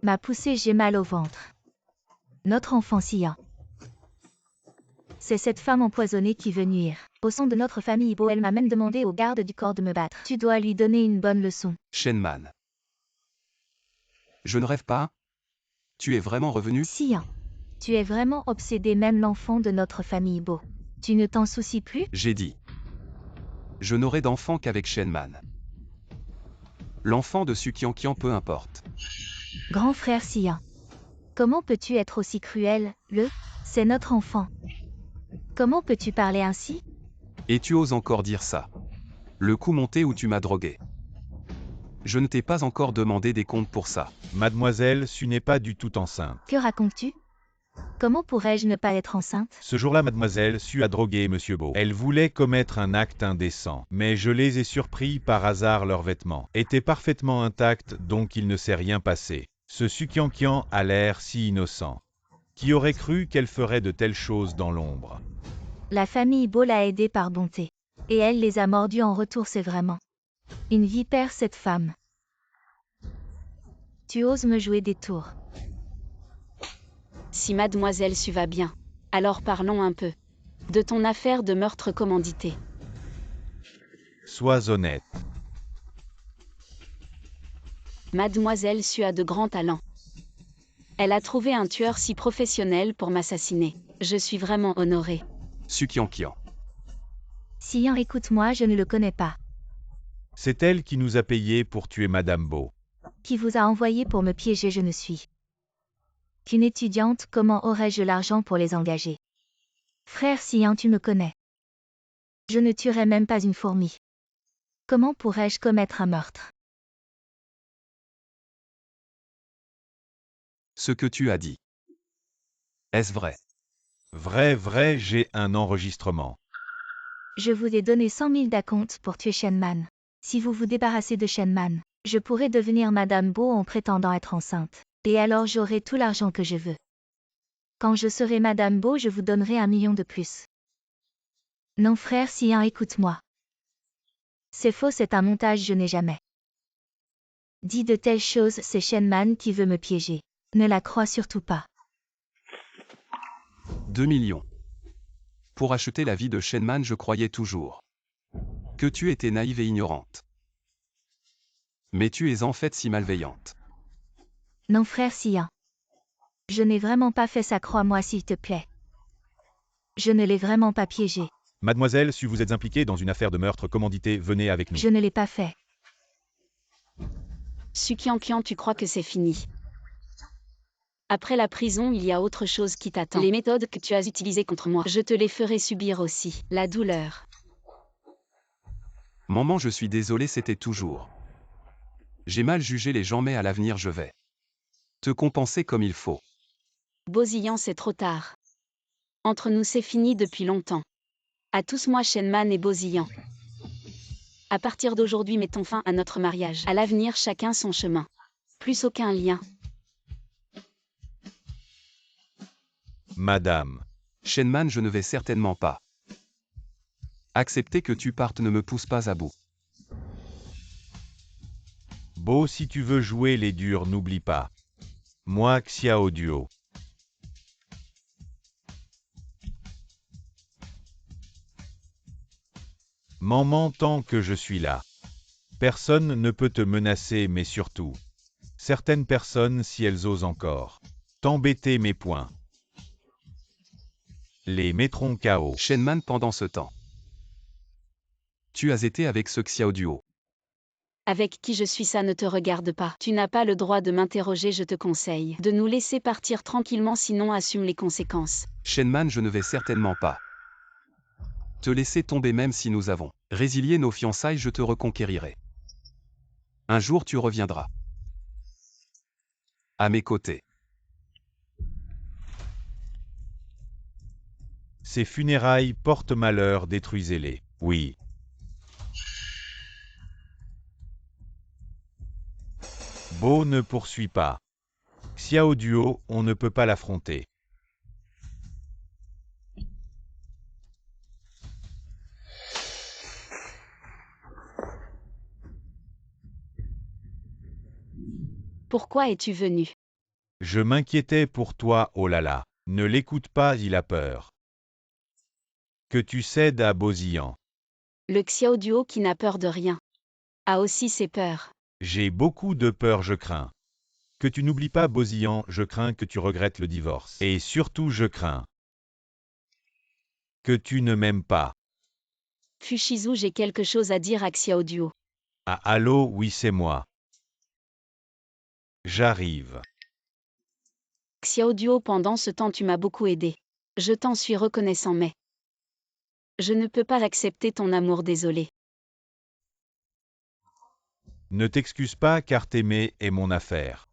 M'a poussé, j'ai mal au ventre. Notre enfant Xian. C'est cette femme empoisonnée qui veut nuire. Au sein de notre famille Bo, elle m'a même demandé aux gardes du corps de me battre. Tu dois lui donner une bonne leçon. Shenman. Je ne rêve pas. Tu es vraiment revenu? Xian. Tu es vraiment obsédé, même l'enfant de notre famille Bo. Tu ne t'en soucies plus? J'ai dit. Je n'aurai d'enfant qu'avec Shenman. L'enfant de Sukiankian, peu importe. Grand frère Xian. Comment peux-tu être aussi cruel? C'est notre enfant. Comment peux-tu parler ainsi? Et tu oses encore dire ça? Le coup monté où tu m'as drogué. Je ne t'ai pas encore demandé des comptes pour ça. Mademoiselle Su n'est pas du tout enceinte. Que racontes-tu? Comment pourrais-je ne pas être enceinte? Ce jour-là, Mademoiselle Su a drogué Monsieur Beau. Elle voulait commettre un acte indécent, mais je les ai surpris par hasard. Leurs vêtements étaient parfaitement intacts, donc il ne s'est rien passé. Ce Sukiankian a l'air si innocent. Qui aurait cru qu'elle ferait de telles choses dans l'ombre? La famille Bo l'a aidée par bonté. Et elle les a mordus en retour, c'est vraiment une vipère, cette femme. Tu oses me jouer des tours. Si mademoiselle Su va bien, alors parlons un peu de ton affaire de meurtre commandité. Sois honnête. Mademoiselle Su a de grands talents. Elle a trouvé un tueur si professionnel pour m'assassiner. Je suis vraiment honorée. Sukiankian. Xian, écoute-moi, je ne le connais pas. C'est elle qui nous a payé pour tuer Madame Beau. Qui vous a envoyé pour me piéger? Je ne suis qu'une étudiante, comment aurais-je l'argent pour les engager? Frère Xian, tu me connais. Je ne tuerai même pas une fourmi. Comment pourrais-je commettre un meurtre? Ce que tu as dit. Est-ce vrai? Vrai, j'ai un enregistrement. Je vous ai donné 100 000 d'acompte pour tuer Shenman. Si vous vous débarrassez de Shenman, je pourrai devenir Madame Beau en prétendant être enceinte. Et alors j'aurai tout l'argent que je veux. Quand je serai Madame Beau, je vous donnerai 1 million de plus. Non frère Xian, écoute-moi. C'est faux, c'est un montage, je n'ai jamais dit de telles choses, c'est Shenman qui veut me piéger. Ne la crois surtout pas. 2 millions. Pour acheter la vie de Shenman, je croyais toujours que tu étais naïve et ignorante. Mais tu es en fait si malveillante. Non frère Xian. Je n'ai vraiment pas fait ça, crois-moi s'il te plaît. Je ne l'ai vraiment pas piégé. Mademoiselle Su, vous êtes impliquée dans une affaire de meurtre commandité, venez avec nous. Je ne l'ai pas fait. Sukiankian, tu crois que c'est fini? Après la prison, il y a autre chose qui t'attend. Les méthodes que tu as utilisées contre moi, je te les ferai subir aussi. La douleur. Maman, je suis désolé, c'était toujours. J'ai mal jugé les gens, mais à l'avenir je vais te compenser comme il faut. Bosillan, c'est trop tard. Entre nous, c'est fini depuis longtemps. À tous, moi, Shenman et Bosillan. À partir d'aujourd'hui, mettons fin à notre mariage. À l'avenir, chacun son chemin. Plus aucun lien. Madame. Shenman, je ne vais certainement pas accepter que tu partes, ne me pousse pas à bout. Beau, si tu veux jouer les durs, n'oublie pas. Moi, Xiao Duo. Maman, tant que je suis là. Personne ne peut te menacer, mais surtout, certaines personnes, si elles osent encore t'embêter, mes poings, les mettront KO. Shenman, pendant ce temps, tu as été avec ce Xiao Duo. Avec qui je suis, ça ne te regarde pas. Tu n'as pas le droit de m'interroger, je te conseille de nous laisser partir tranquillement, sinon assume les conséquences. Shenman, je ne vais certainement pas te laisser tomber, même si nous avons résilié nos fiançailles, je te reconquérirai. Un jour tu reviendras à mes côtés. Ces funérailles portent malheur, détruisez-les. Oui. Beau ne poursuit pas. Xiao Duo, on ne peut pas l'affronter. Pourquoi es-tu venu? Je m'inquiétais pour toi, oh là là. Ne l'écoute pas, il a peur. Que tu cèdes à Bosillan. Le Xiao Duo qui n'a peur de rien a aussi ses peurs. J'ai beaucoup de peur, je crains. Que tu n'oublies pas Bosillan, je crains que tu regrettes le divorce. Et surtout, je crains que tu ne m'aimes pas. Fushizou, j'ai quelque chose à dire à Xiao Duo. Ah allô, oui c'est moi. J'arrive. Xiao Duo, pendant ce temps tu m'as beaucoup aidé. Je t'en suis reconnaissant mais je ne peux pas accepter ton amour, désolé. Ne t'excuse pas car t'aimer est mon affaire.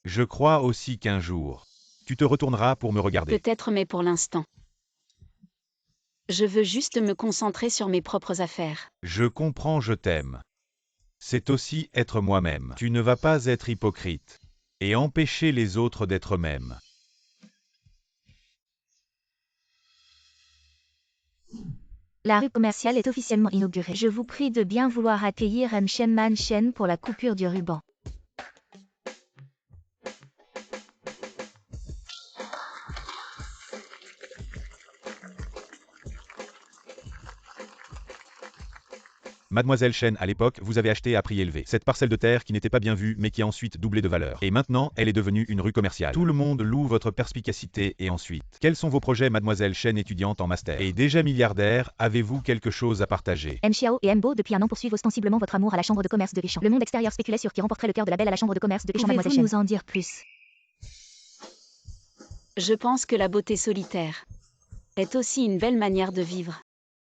Je crois aussi qu'un jour, tu te retourneras pour me regarder. Peut-être mais pour l'instant. Je veux juste me concentrer sur mes propres affaires. Je comprends, je t'aime. C'est aussi être moi-même. Tu ne vas pas être hypocrite et empêcher les autres d'être eux-mêmes. La rue commerciale est officiellement inaugurée. Je vous prie de bien vouloir accueillir M. Shenman Shen pour la coupure du ruban. Mademoiselle Shen, à l'époque, vous avez acheté à prix élevé cette parcelle de terre qui n'était pas bien vue mais qui a ensuite doublé de valeur. Et maintenant, elle est devenue une rue commerciale. Tout le monde loue votre perspicacité et ensuite. Quels sont vos projets, Mademoiselle Shen, étudiante en master? Et déjà milliardaire, avez-vous quelque chose à partager? M. Xiao et M. Bo depuis un an poursuivent ostensiblement votre amour à la chambre de commerce de Guichan. Le monde extérieur spéculait sur qui remporterait le cœur de la belle à la chambre de commerce de Guichan. Mademoiselle Shen, nous en dire plus? Je pense que la beauté solitaire est aussi une belle manière de vivre.